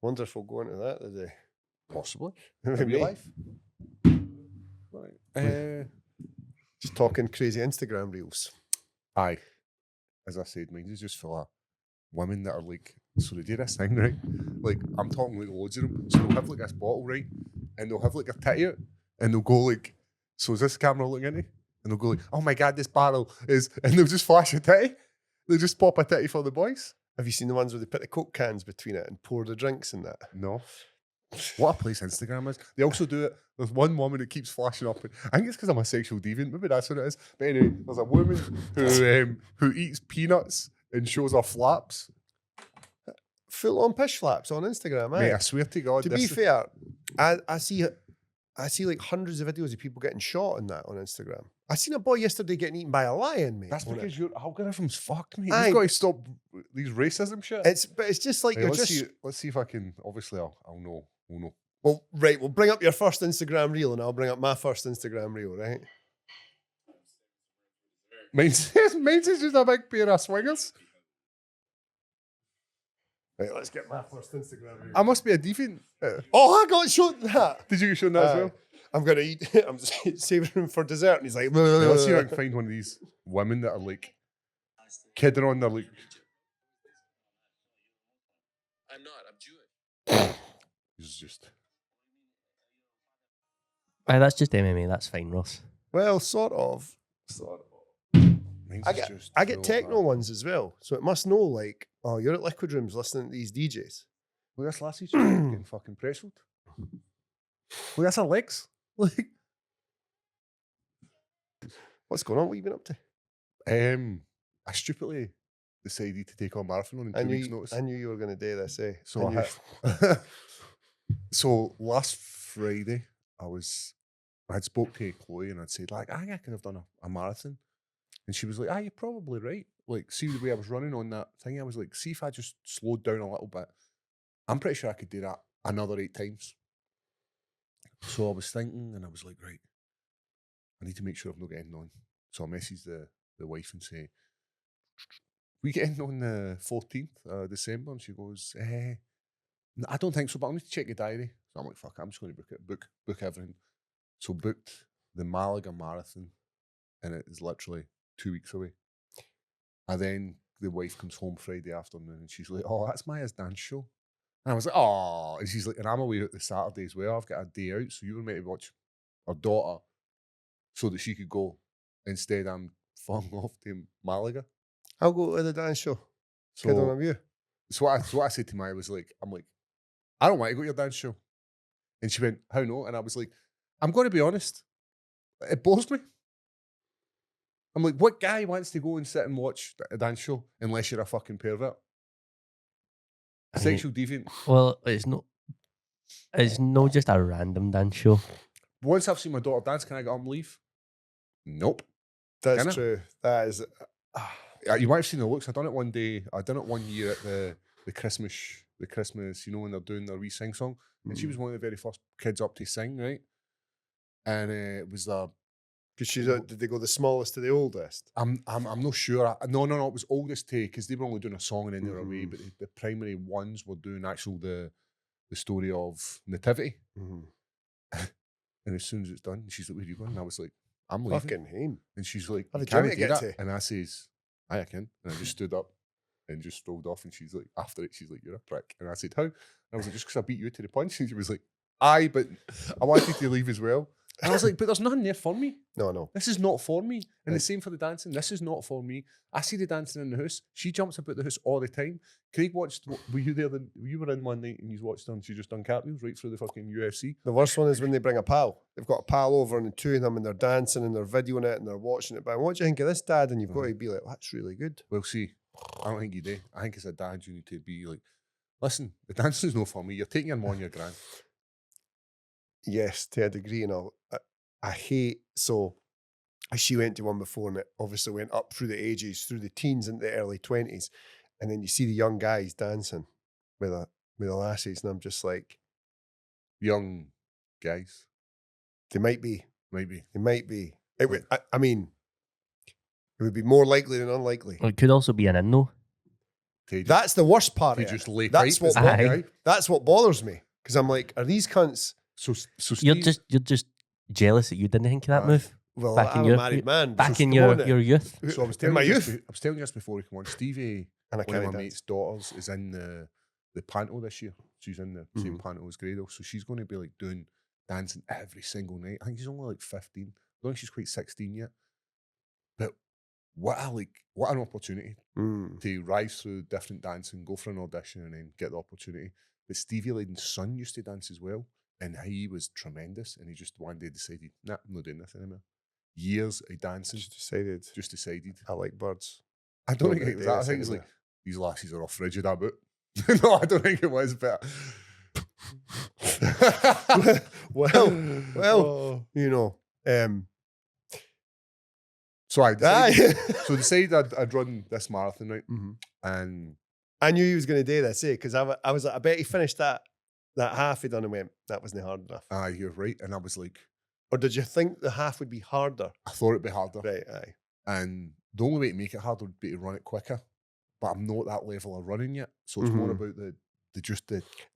Wonder if we'll go into that today. Possibly. Maybe. Real life. Right. Just talking crazy Instagram reels. Aye. As I said, mine is just full of women that are like, so they do this thing, right? Like, I'm talking like loads of them. So they'll have like this bottle, right? And they'll have like a titty out. And they'll go like, so is this camera looking at me? And they'll go like, oh my God, this barrel is, and they'll just flash a titty. They'll just pop a titty for the boys. Have you seen the ones where they put the Coke cans between it and pour the drinks in that? No. What a place Instagram is. They also do it. There's one woman that keeps flashing up. I think it's because I'm a sexual deviant. Maybe that's what it is. But anyway, there's a woman who eats peanuts and shows her flaps. Full on pish flaps on Instagram, Mate, I swear to God. To be fair, I see like hundreds of videos of people getting shot in that on Instagram. I seen a boy yesterday getting eaten by a lion, mate. That's because your algorithm's fucked, mate. Aye. You've got to stop these racism shit. But it's just like, Hey, you're let's just... see if I can, obviously I'll know. We'll know. Well, right, we'll bring up your first Instagram reel and I'll bring up my first Instagram reel, right? Mine's just a big pair of swingers. Right, let's get my first Instagram reel. I must be a deviant. Oh, I got shown that. Did you get shown that as well? I'm going to eat. I'm saving him for dessert. And he's like, Yeah, let's see if I can find one of these women that are like kidding on their like. I'm not. I'm Jewish. It's just. Aye, that's just MMA. That's fine, Ross. well, sort of. Mine's I just get full techno of- ones as well. So it must know, like, oh, you're at Liquid Rooms listening to these DJs. Look, this lassie's just getting fucking pretzeled. Look, that's her legs. Like, What's going on? What have you been up to? I stupidly decided to take on marathon on in I 2 knew, weeks' notice. I knew you were going to do this, eh? So I knew. So last Friday, I had spoke to Chloe and I'd said, like, I think I could have done a marathon. And she was like, you're probably right. Like, see the way I was running on that thing. I was like, see if I just slowed down a little bit. I'm pretty sure I could do that another 8 times. So I was thinking and I was like, right, I need to make sure I'm not getting on. So I messaged the wife and say, we getting on the 14th December? And she goes, no, I don't think so, but I need to check your diary. So I'm like, fuck, I'm just going to book everything. So booked the Malaga Marathon, and it is literally 2 weeks away. And then the wife comes home Friday afternoon, and she's like, oh, that's Maya's dance show. And I was like, oh, and she's like, and I'm away at the Saturday as well. I've got a day out, so you were meant to watch our daughter so that she could go. Instead, I'm falling off to Malaga. I'll go to the dance show. So, Kid on a view. so what I said to Maya was like, I'm like, I don't want to go to your dance show. And she went, how no? And I was like, I'm going to be honest, it bores me. I'm like, what guy wants to go and sit and watch a dance show unless you're a fucking pervert? Sexual deviant. Well, it's not just a random dance show. Once I've seen my daughter dance, can I get on leave? Nope. That's Kinda. true. That is... You might have seen the looks. I done it one day. I done it 1 year at the Christmas, you know, when they're doing their wee sing song. And she was one of the very first kids up to sing, right? And it was Because did they go the smallest to the oldest? I'm not sure. No, it was oldest to, because they were only doing a song and then they were away, but the primary ones were doing the story of nativity. And as soon as it's done, she's like, where are you going? And I was like, I'm leaving. Fucking him. And she's like, Have a can gym I to do get that? to. And I says, I can. And I just stood up and just strolled off. And she's like, after it, she's like, you're a prick. And I said, how? And I was like, just because I beat you to the punch. And she was like, aye, but I wanted to leave as well. And I was like, but there's nothing there for me. No. This is not for me. And the same for the dancing. This is not for me. I see the dancing in the house. She jumps about the house all the time. Craig watched, were you there? You were in one night and you watched her and she just done cartwheels right through the fucking UFC. The worst one is when they bring a pal. They've got a pal over and the two of them and they're dancing and they're videoing it and they're watching it. But what do you think of this, Dad? And you've got to be like, that's really good. Well, see, I don't think you do. I think as a dad, you need to be like, listen, the dancing's not for me. You're taking your mom on your grand. Yes, to a degree. And I hate, so she went to one before and it obviously went up through the ages, through the teens into the early 20s. And then you see the young guys dancing with the lassies. And I'm just like, Young guys. they might be. Maybe. They might be. It would, I mean, it would be more likely than unlikely. It could also be an in though. That's the worst part to of it. just lay That's pipe. what Aye. That's what bothers me. Because I'm like, are these cunts... So You're Steve, just jealous that you didn't think of that Aye. move Well, back in I'm your a married man. back so in come on your then. youth. so I was in telling my you youth. just, I was telling you just before he came on. Stevie, And I one of can't my dance. mate's daughters, is in the panto this year. She's in the same Mhm. panto as Grado, so she's going to be like doing dancing every single night. I think she's only like 15. I don't think she's quite 16 yet. But what an opportunity Mm. to rise through different dancing, go for an audition, and then get the opportunity. But Stevie Layden's son used to dance as well, and he was tremendous. And he just one day decided, nah, I'm not doing this anymore. Years of dancing, Just decided. I like birds. I don't Not think gonna it was do that. I this think it's anymore. like, these lassies are all frigid a bit. No, I don't think it was, but well, you know. So I decided, Aye. so decided I'd run this marathon, right? Mhm. And I knew he was going to do this, because I was like, I bet he finished that half he done and went, that wasn't hard enough. you're right. And I was like, Or did you think the half would be harder? I thought it'd be harder. Right, aye. And the only way to make it harder would be to run it quicker. But I'm not at that level of running yet. So it's more Mhm. about the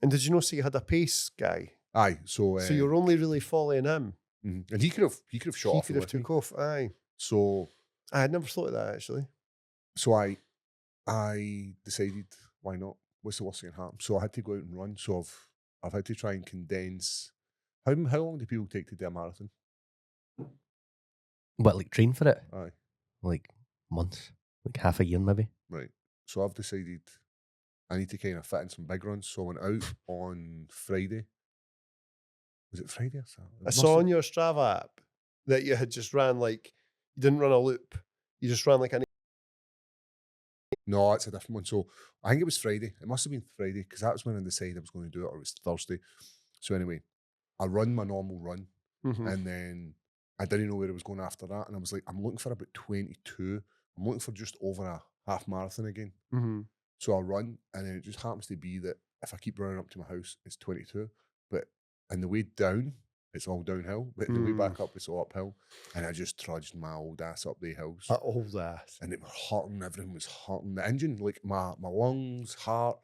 And did you know, so you had a pace guy? aye. So So you're only really following him. and he could have shot He off. could have with me. took off, aye. So I had never thought of that, actually. So I decided, why not? What's the worst thing that can happen? So I had to go out and run. So I've had to try and condense. How long do people take to do a marathon? What, like train for it? Aye, Like months, like half a year maybe. right. So I've decided I need to kind of fit in some big runs. So I went out on Friday. Was it Friday or Saturday? I saw on your Strava app that you had just ran like, you didn't run a loop. You just ran like an... No, it's a different one. So I think it was Friday. It must have been Friday because that was when I decided I was going to do it, or it was Thursday. So anyway, I run my normal run. Mhm. And then I didn't know where I was going after that. And I was like, I'm looking for about 22. I'm looking for just over a half marathon again. Mhm. So I run, and then it just happens to be that if I keep running up to my house, it's 22. But on the way down, it's all downhill. But the way back up, it's all uphill. And I just trudged my old ass up the hills. Old ass. And it was hurting. Everything was hurting. The engine, like my lungs, heart,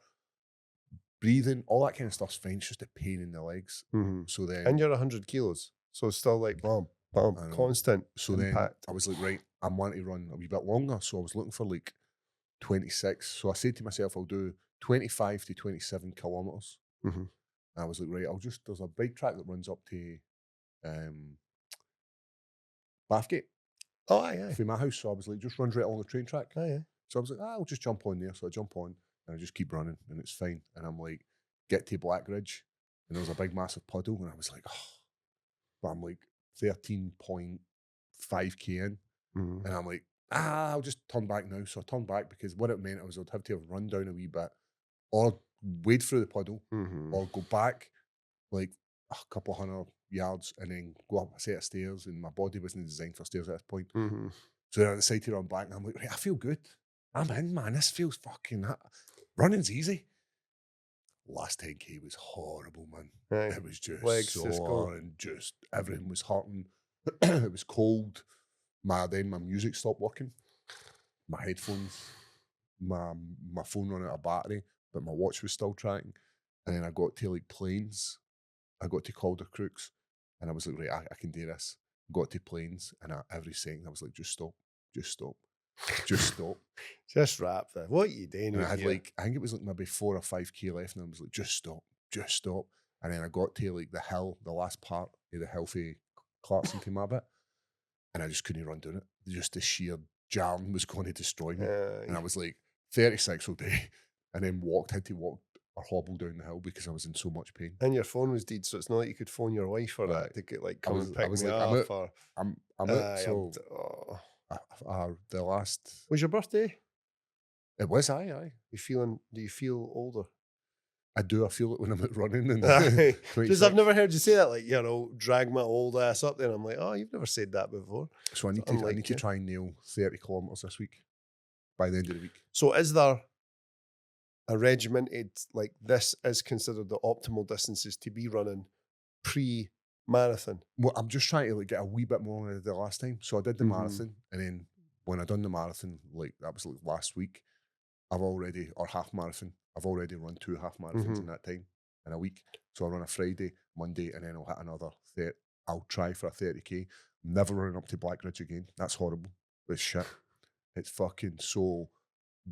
breathing, all that kind of stuff's fine. It's just a pain in the legs. Mhm. So then... And you're 100 kilos. So it's still like, bum, bum, I know. constant So impact. then I was like, right, I'm wanting to run a wee bit longer. So I was looking for like 26. So I said to myself, I'll do 25 to 27 kilometers. Mhm. And I was like, right, there's a bike track that runs up to Bathgate Oh, aye, aye. from my house. So I was like, just runs right along the train track. Aye, aye. So I was like, I'll just jump on there. So I jump on and I just keep running and it's fine. And I'm like, get to Blackridge and there was a big massive puddle and I was like, oh, but I'm like 13.5k in. Mhm. And I'm like, I'll just turn back now. So I turned back because what it meant was I'd have to have run down a wee bit or wade through the puddle Mhm. or go back like a couple of 100 yards and then go up a set of stairs. And my body wasn't designed for stairs at this point. Mhm. So then I decided to run back and I'm like, right, I feel good. I'm in, man. This feels fucking... Running's easy. Last 10k was horrible, man. Aye. It was just Legs just go. sore and just everything was hurting. It was cold. Then my music stopped working. My headphones, my phone ran out of battery, but my watch was still tracking. And then I got to like Plains. I got to 𝗟𝗘𝗏𝗗𝗖𝗔𝗦𝗧 and I was like, right, I can do this. Got to Plains and every second I was like, just stop, just stop, just stop. Just wrap that. What are you doing? And I with had your- like, I think it was like maybe 4 or 5k left, and I was like, just stop, just stop. And then I got to like the hill, the last part of the hill for Clarkson to my bit, and I just couldn't run down it. Just the sheer jarring was going to destroy me. And I was like, 36 all day, and then had to walk or hobble down the hill because I was in so much pain. And your phone was dead, so it's not like you could phone your wife or that to get like come and pick me like, up. Or, I'm Aye, out. So oh. the last, Was your birthday? it was aye. Do you feel older? I do. I feel it when I'm out running. And Aye. Just 26. I've never heard you say that. Like, you know, drag my old ass up there. I'm like, oh, you've never said that before. So I need unlike to you. try and nail 30 kilometers this week by the end of the week. So is there a regimented, like this is considered the optimal distances to be running pre-marathon? Well, I'm just trying to like get a wee bit more than I did the last time. So I did the Mhm. marathon, and then when I done the marathon, like that was like last week, or half marathon, I've already run 2 half marathons in that time in a week. So I run a Friday, Monday, and then I'll hit another 30. I'll try for a 30k. I'm never running up to Blackridge again. That's horrible. It's shit. It's fucking so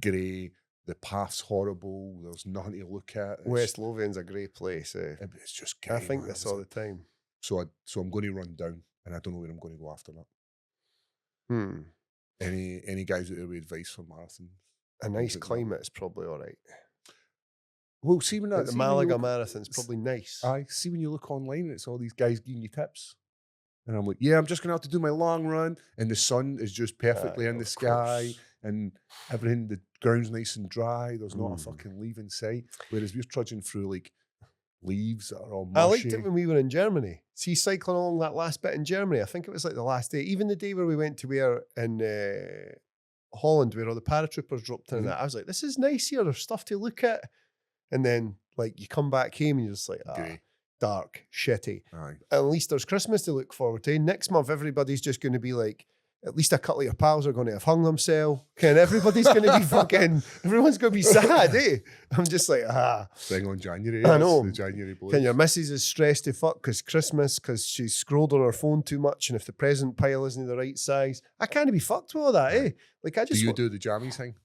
grey. The path's horrible. There's nothing to look at. West Lothian's a great place. It's just I grey, think man. this all the time. So I'm going to run down, and I don't know where I'm going to go after that. Any guys out there with advice for marathons? A nice climate is probably all right. Well, see when that The Malaga Marathon's probably nice. I see when you look online, it's all these guys giving you tips. And I'm like, yeah, I'm just going to have to do my long run. And the sun is just perfectly in the sky. Course. And everything, the ground's nice and dry. There's not a fucking leaf in sight. Whereas we're trudging through like leaves that are all mushy. I liked it when we were in Germany. See, cycling along that last bit in Germany, I think it was like the last day. Even the day where we went to where in Holland, where all the paratroopers dropped in and that, I was like, this is nice here. There's stuff to look at. And then like you come back home and you're just like, dark, shitty. Aye. At least there's Christmas to look forward to. Next month, everybody's just going to be like, at least a couple of your pals are going to have hung themselves. And everybody's going to be fucking, everyone's going to be sad, eh? I'm just like, Thing on January. I know. The January blues. Can your missus is stressed to fuck because Christmas, because she's scrolled on her phone too much, and if the present pile isn't the right size, I can't be fucked with all that, eh? Like I Do just you do the jammies thing?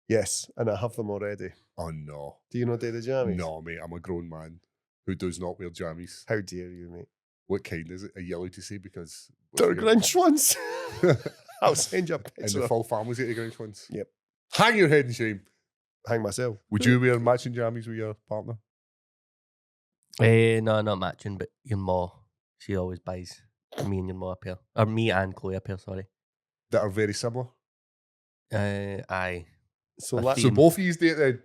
Yes, and I have them already. Oh no. Do you not do the jammies? No, mate, I'm a grown man who does not wear jammies. How dare you, mate? What kind is it? Are you allowed to say? Because They're Grinch ones. I'll send you a and picture. the full family's at the Grinch ones. Yep. Hang your head in shame. Hang myself. Would you wear matching jammies with your partner? No, not matching, but your ma, she always buys me and your ma a pair. Or me and Chloe a pair, sorry. That are very similar. Aye. So, A So theme. both of you did it then.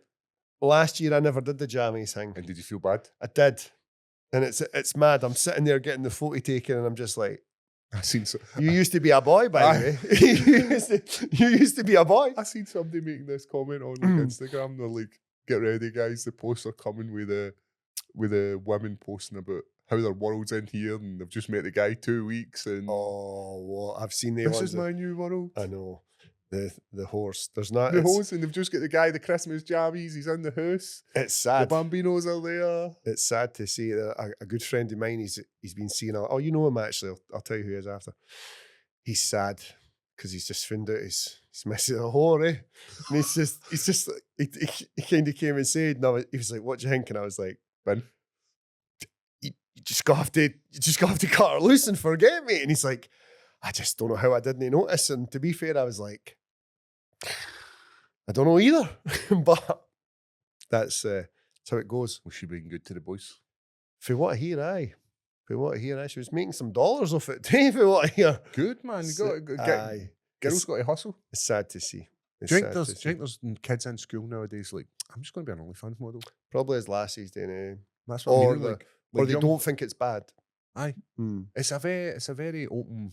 last year I never did the jammies thing. And did you feel bad? I did. And it's mad. I'm sitting there getting the photo taken and I'm just like, I seen so, you used to be a boy, by the way. you used to be a boy. I seen somebody making this comment on like, Instagram. They're like, "Get ready, guys! The posts are coming with the women posting about how their world's in here, and they've just met the guy 2 weeks, and Oh, what? I've seen the this ones is my new world." I know. The horse. There's not. The it's, host, and they've just got the guy, the Christmas jammies. He's in the house. it's The sad. Bambinos are there. It's sad to see that a good friend of mine. He's been seeing. Oh, you know him actually. I'll tell you who he is after. He's sad because he's just found out he's missing a whore, eh? And he's just like, he kind of came and said, "No," he was like, "What do you think?" And I was like, Ben, you just got to cut her loose and forget me." And he's like, "I just don't know how I didn't notice." And to be fair, I was like, I don't know either. But that's how it goes. was she being good to the boys? For what I hear, aye. For what I hear, aye. She was making some dollars off it too, for what I hear. Good, man. You got Aye. girls got to hustle. It's sad to see. It's Do you sad think to see. there's kids in school nowadays like, I'm just going to be an OnlyFans model? Probably as lassies doing it. That's what Or, I mean. Like or they young- don't think it's bad. Aye. Hmm. It's a very open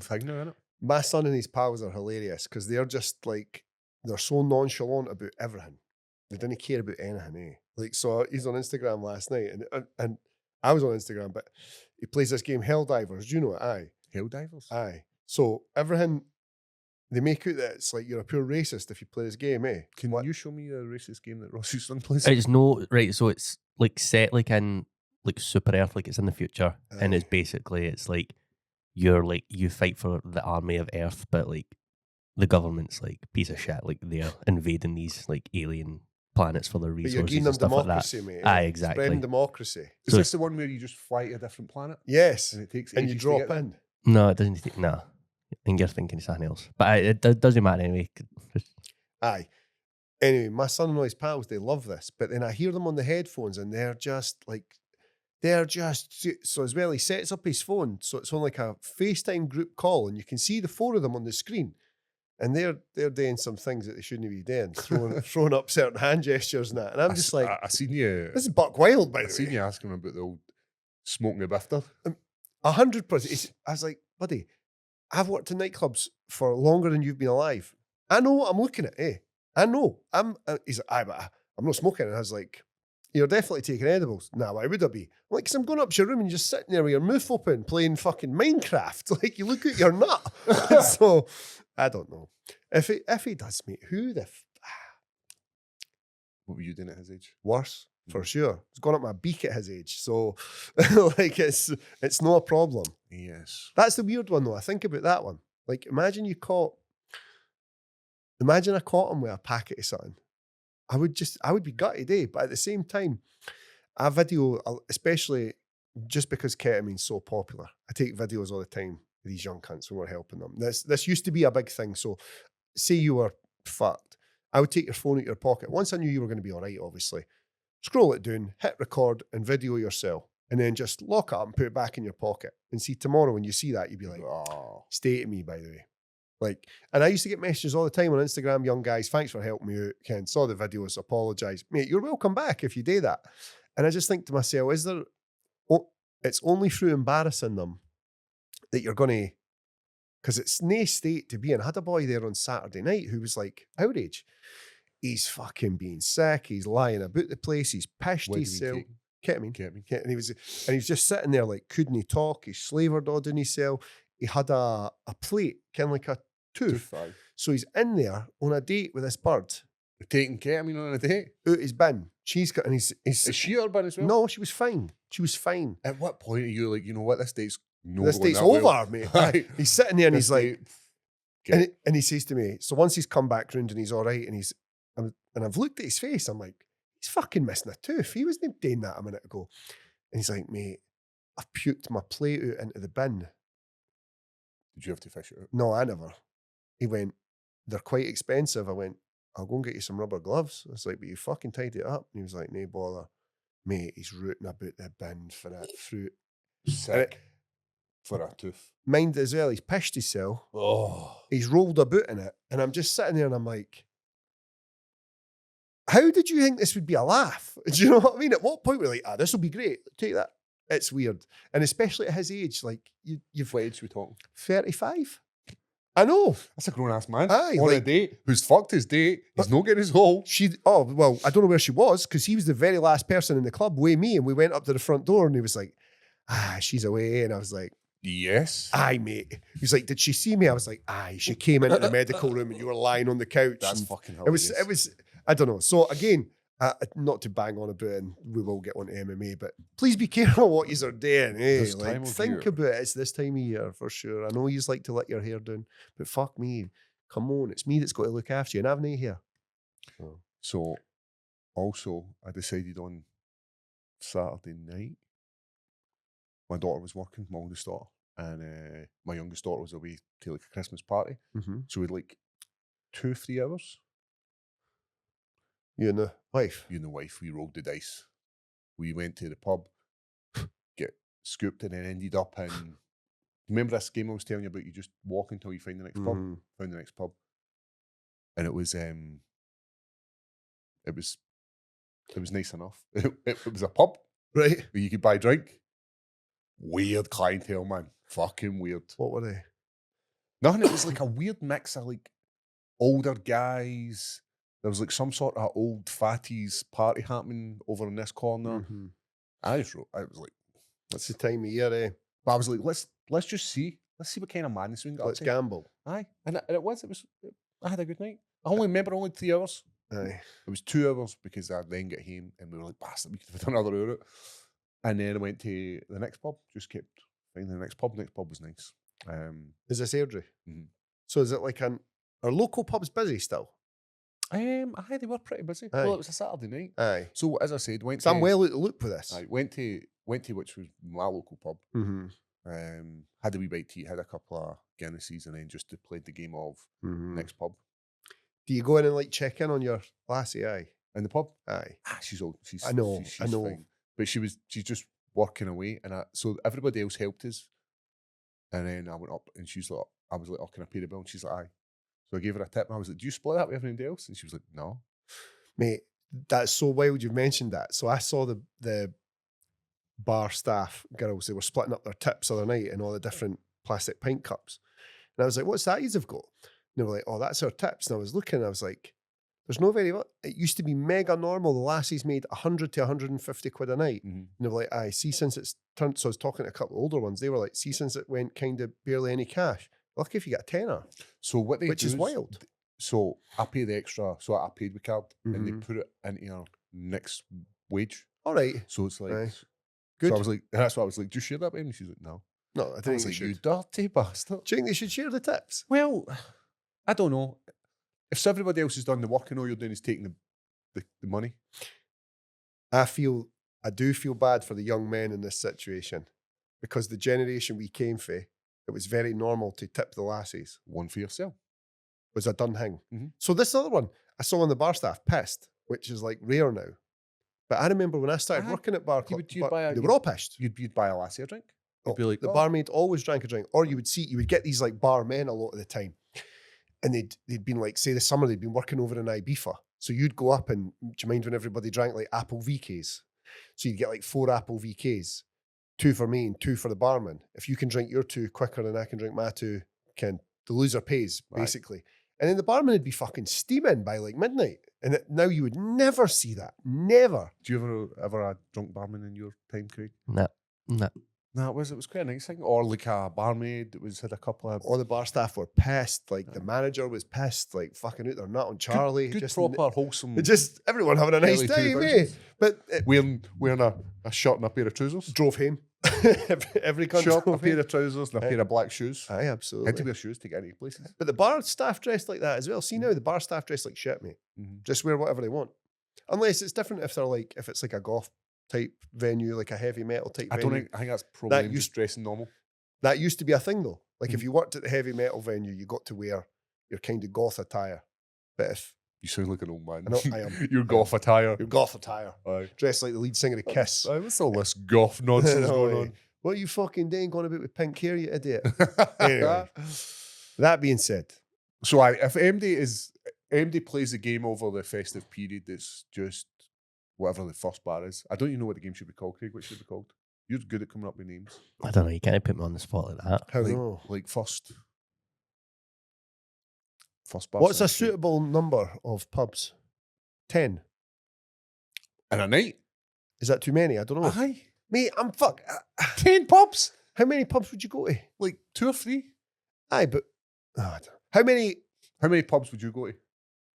thing now, isn't it? My son and his pals are hilarious because they're just like, they're so nonchalant about everything. They didn't care about anything, eh? Like, so he's on Instagram last night and I was on Instagram, but he plays this game, Helldivers. Do you know it? Aye. Hell divers. Aye. So everything, they make out that it's like you're a pure racist if you play this game, eh? Can What? you show me a racist game that Ross Houston plays? It's no, right, so it's like set like in like Super Earth, like it's in the future. And it's Aye. basically, it's like, you fight for the army of Earth, but like the government's like piece of shit. Like they're invading these like alien planets for their But you're resources giving them and stuff like that. democracy, mate. Aye, eh? exactly. Spreading democracy. Is So- this the one where you just fly to a different planet Yes. and it takes And you ages to drop get there? in. No, it doesn't take, no. I think you're thinking of something else. But it doesn't matter anyway. Aye. Anyway, my son and all his pals, they love this. But then I hear them on the headphones and they're just, so as well, he sets up his phone. So it's on like a FaceTime group call and you can see the four of them on the screen. And they're doing some things that they shouldn't be doing, throwing up certain hand gestures and that. And I'm just like, I seen you. this is buck wild, by I the seen way. you asking him about the old smoking a bifter. 100%. I was like, buddy, I've worked in nightclubs for longer than you've been alive. I know what I'm looking at, eh? I know. He's like, aye, but I'm not smoking. And I was like, you're definitely taking edibles. Nah, why would I be? I'm like, because I'm going up to your room and you're just sitting there with your mouth open playing fucking Minecraft. Like, you look at your nut. So, I don't know. If he does, mate, who the What were you doing at his age? worse for Mhm. sure. It's gone up my beak at his age, so like it's not a problem. Yes. That's the weird one though. I think about that one. Like, imagine I caught him with a packet of something. I would be gutted, eh? But at the same time, a video, especially just because ketamine's so popular, I take videos all the time of these young cunts when we're helping them. This used to be a big thing. So, say you were fucked, I would take your phone out your pocket. Once I knew you were going to be all right, obviously, scroll it down, hit record, and video yourself, and then just lock it up and put it back in your pocket. And see, tomorrow when you see that, you'd be like, Oh. stay to me, by the way. Like, and I used to get messages all the time on Instagram, young guys, thanks for helping me out, Ken, saw the videos, apologise. Mate, you're welcome back if you do that. And I just think to myself, it's only through embarrassing them that you're going to, because it's no state to be in. I had a boy there on Saturday night who was like, outrage. He's fucking being sick, he's lying about the place, he's pissed What do you his cell. mean, Ketamine. Ketamine. And he was just sitting there like, couldn't he talk? He's slavered all in his cell. He had a plate, kind of like a tooth. Aye. So he's in there on a date with this bird Taking ketamine on a date. out his bin. She's got, and he's Is she your bin as well? no, she was fine. She was fine. At what point are you like, you know what, this date's no This going date's that over, well. mate. Aye. He's sitting there and This he's like, date, get- and he says to me, so once he's come back round and he's all right, and I've looked at his face, I'm like, he's fucking missing a tooth. He wasn't doing that a minute ago. And he's like, mate, I've puked my plate out into the bin. Did you have to fish it out? No, I never. He went, they're quite expensive. I went, I'll go and get you some rubber gloves. I was like, but you fucking tied it up. And he was like, no bother. Mate, he's rooting about the bin for that fruit. Sick. For a tooth. Mind as well, he's pissed himself. Oh. He's rolled about in it. And I'm just sitting there and I'm like, how did you think this would be a laugh? Do you know what I mean? At what point we're like, this will be great. Take that. It's weird. And especially at his age, like you've What age are we talking? 35. I know. That's a grown ass man. Aye, on like- a date who's fucked his date. He's not getting his hole. Well, I don't know where she was because he was the very last person in the club with me. And we went up to the front door and he was like, she's away. And I was like, Yes. aye, mate. He was like, did she see me? I was like, aye. She came into the medical room and you were lying on the couch. That's and fucking it hilarious. was, I don't know. So again, not to bang on about it, and we will get on to MMA, but please be careful what yous are doing. Eh? This Like, time of think year. about it. It's this time of year for sure. I know yous like to let your hair down, but fuck me. Come on, it's me that's got to look after you, and I've no hair. So, also, I decided on Saturday night, my daughter was working, my oldest daughter, and my youngest daughter was away to like a Christmas party. Mm-hmm. So we had like 2-3 hours. You and the wife. You and the wife, we rolled the dice. We went to the pub, get scooped, and then ended up in. Remember this game I was telling you about? You just walk until you find the next pub. Mhm. Found the next pub, and it was nice enough. It was a pub Right. where you could buy drink. Weird clientele, man. Fucking weird. What were they? Nothing. It was like a weird mix of like older guys. There was like some sort of old fatties party happening over in this corner. Mhm. I was like, It's the time of year, eh? but I was like, let's just see. Let's see what kind of madness we can get Let's up to. gamble. Aye. And it was. I had a good night. I only remember only 3 hours. Aye. It was 2 hours because I then got home and we were like, bastard, we could have done another hour. And then I went to the next pub. Just kept finding the next pub. Next pub was nice. Is this Airdrie? Mhm. So is it like are local pubs busy still? Aye, they were pretty busy. Aye. Well, it was a Saturday night. Aye. So as I said, went So to I'm well out the loop with this. aye, went to which was my local pub. Mm-hmm. Had a wee bite to eat, had a couple of Guinnesses, and then just played the game of Mm-hmm. next pub. Do you go in and like check in on your lassie? Aye. In the pub, Aye. she's old. She's I know, She's I know. fine. But she's just working away, and so everybody else helped us. And then I went up, and she's like, I was like, "Oh, can I pay the bill?" And she's like, "Aye." So I gave her a tip, and I was like, "Do you split that with everybody else?" And she was like, "No." Mate, that's so wild you've mentioned that. So I saw the bar staff girls, they were splitting up their tips the other night in all the different plastic pint cups. And I was like, what's that you've got? And they were like, oh, that's our tips. And I was looking and I was like, there's no very much. It used to be mega normal. The lassies made 100 to 150 quid a night. Mhm. And they were like, aye, see, since it's turned, so I was talking to a couple of older ones, they were like, see, since it went kind of barely any cash, lucky if you get a tenner, So what they which do is wild. So I pay the extra, so I paid with card, and they Mhm. put it into your next wage. All right. So it's like, Aye. so Good. I was like, that's why I was like, do you share that with him? And she's like, no. No, I I don't was think like, you should. dirty bastard. Do you think they should share the tips? Well, I don't know. If everybody else has done the work and all you're doing is taking the money. I do feel bad for the young men in this situation because the generation we came from, it was very normal to tip the lassies. One for yourself. Was a done thing. Mhm. So this other one, I saw on the bar staff pissed, which is like rare now. But I remember when I started Aye. working at bar club, you'd buy a- they were all pissed. You'd buy a lassie a drink. You'd be like, The oh, barmaid always drank a drink, or you would get these like barmen a lot of the time, and they'd been like, say this summer they'd been working over in Ibiza, so you'd go up and do you mind when everybody drank like apple VKs? So you'd get like 4 apple VKs, 2 for me and 2 for the barman. If you can drink your 2 quicker than I can drink my 2, the loser pays basically. And then the barman would be fucking steaming by like midnight, and now you would never see that, never. do you ever had drunk barman in your time, Craig? Nah. No, it was quite a nice thing. Or like a barmaid that had a couple of All the bar staff were pissed. Like the manager was pissed. Like fucking out their nut on Charlie. good just proper wholesome. just everyone having a nice early time, eh? 2000s. But it Wearing a shirt and a pair of trousers. drove home. every country. Shirt, a pair of trousers, and a pair of black shoes. Aye, Had to absolutely. wear shoes to get any places. But the bar staff dressed like that as well. See now the bar staff dress like shit, mate. Mhm. Just wear whatever they want. Unless it's different if it's like a goth type venue, like a heavy metal type I venue. think that's probably That just dressing normal. That used to be a thing though. Like Mm. if you worked at the heavy metal venue, you got to wear your kind of goth attire. But if You sound like an old man. I know, I am. Your goth attire. your goth attire, Aye. dressed like the lead singer of Kiss. Aye, what's all this goth nonsense No going way. on? What are you fucking doing going about with pink hair, you idiot? Anyway. That being said, So if MD plays the game over the festive period, it's just whatever the first bar is. I don't even know what the game should be called, Craig. What should it be called? You're good at coming up with names. I don't know. You can't put me on the spot like that. how Like, no? like first bar. What's a session. suitable number of pubs? 10. In a night? Is that too many? I don't know. Aye. Mate, I'm 10 pubs? How many pubs would you go to? Like 2 or 3? Aye, but I don't know. How many? How many pubs would you go to?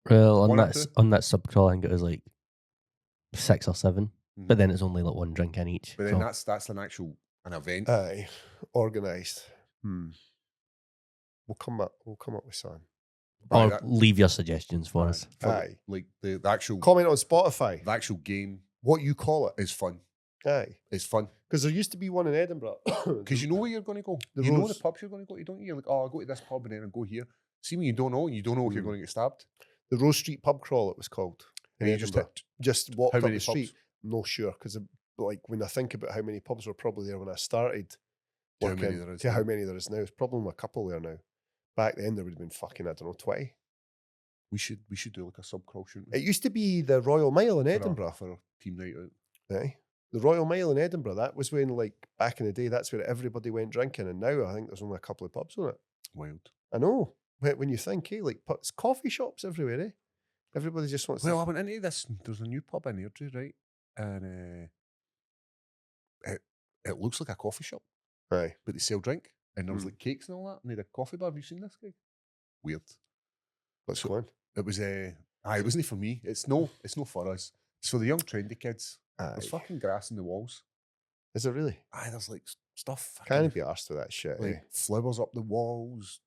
Well, One or two? on that subcrawl, I think it was like 6 or 7. Mhm. But then it's only like 1 drink in each. But then so- that's an event. Aye, organised. We'll come up with something. Aye, or that- leave your suggestions for Aye. us. For Aye. Like the actual Comment on Spotify. the actual game What you call it. is fun. Aye. It's fun. Because there used to be one in Edinburgh. Because you know where you're going to go. The You know Rose. the pubs you're going to go to, don't you? You're like, oh, I'll go to this pub and then I'll go here. See, when you don't know if you're going to get stabbed. The Rose Street pub crawl, it was called. And in you just Edinburgh. hit Just walked how up many the street. pubs? No sure, because like when I think about how many pubs were probably there when I started To how working, many there is to now. how many there is now, it's probably only a couple there now. Back then there would have been fucking, I don't know, 20. We should do like a sub crawl, shouldn't we? It used to be the Royal Mile in For our- Edinburgh. for a team night out. Aye. The Royal Mile in Edinburgh, that was when, like, back in the day, that's where everybody went drinking. And now I think there's only a couple of pubs on it. Wild. I know. When you think, like, it's coffee shops everywhere, eh? Everybody just wants Well, I to... went into this. There's a new pub in Airdrie, right? And it looks like a coffee shop, Aye. but they sell drink. And there was Mm. like cakes and all that. And they had a coffee bar. Have you seen this guy? Weird. Let's go on. It was it wasn't for me. It's no for us. It's for the young trendy kids. There's Aye. fucking grass in the walls. Is it really? Aye, there's like stuff. Can't fucking, be arsed with that shit, like eh? flowers up the walls,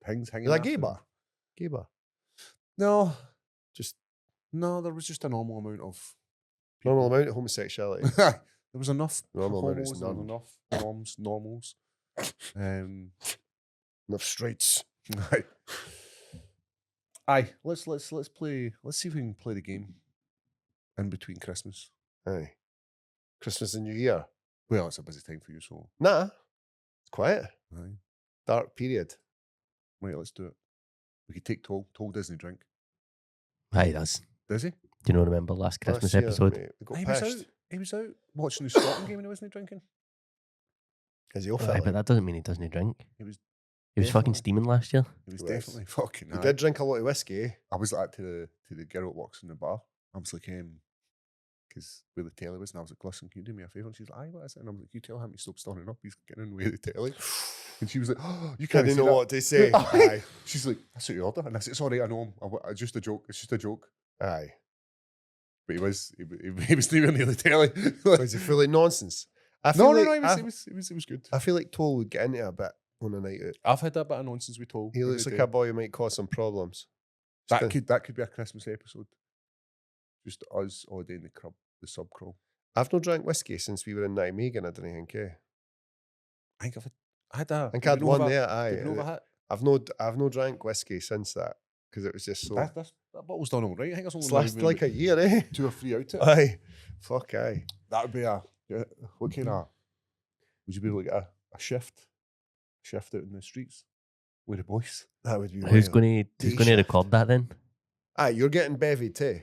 things hanging. Is that off gay them. bar? Gay bar. No, Just there was just a normal amount of. normal amount of homosexuality. There was enough. Normal amount is homos, there was none. enough normals. Enough straights. Aye. Aye. Let's play. Let's see if we can play the game in between Christmas. Aye. Christmas and New Year. Well, it's a busy time for you, so Nah. It's quiet. aye. Dark period. Right, let's do it. We could take Toll. Toll doesn't drink. Aye, does. Does he? Do you know, remember last Christmas Last year, episode? mate, we got He was pissed. out. He was out watching the Scotland game and he wasn't drinking. Is he off Aye, it? but that doesn't mean he doesn't drink. He was. He was fucking Definitely. steaming last year. He was He was. definitely fucking. He aye. did drink a lot of whiskey, eh? I was like to the girl that works in the bar. I was like, because where the telly was, and I was like, listen, can you do me a favour? And she's like, aye, what is it? And I'm like, you tell him to stop standing up. He's getting in the way of the telly. And she was like, oh, you I can't didn't say know that. what to say. Aye. Aye. She's like, that's what you order. And I said, it's all right, I know him. It's just a joke. It's just a joke. Aye. But he was nowhere near the telly. Was he full of nonsense? I No, feel no, like, it was good. I feel like Toll would get into a bit on a night out. I've had that bit of nonsense with Toll. He looks like a boy who might cause some problems. That could be a Christmas episode. Just us all day in the sub crawl. I've not drank whiskey since we were in Nijmegen, I don't think. I think I had a. I think I had one there. Did you know Aye. that? I've no drank whiskey since that because it was just so. That bottle's done all right. I think it's It's only lasted like a year, eh? 2 or 3 out it. Aye. Fuck aye. That would be what kind of, would you be able to get a shift out in the streets with the boys? That would be Who's wild. going to Day record that then? Aye, you're getting bevied too.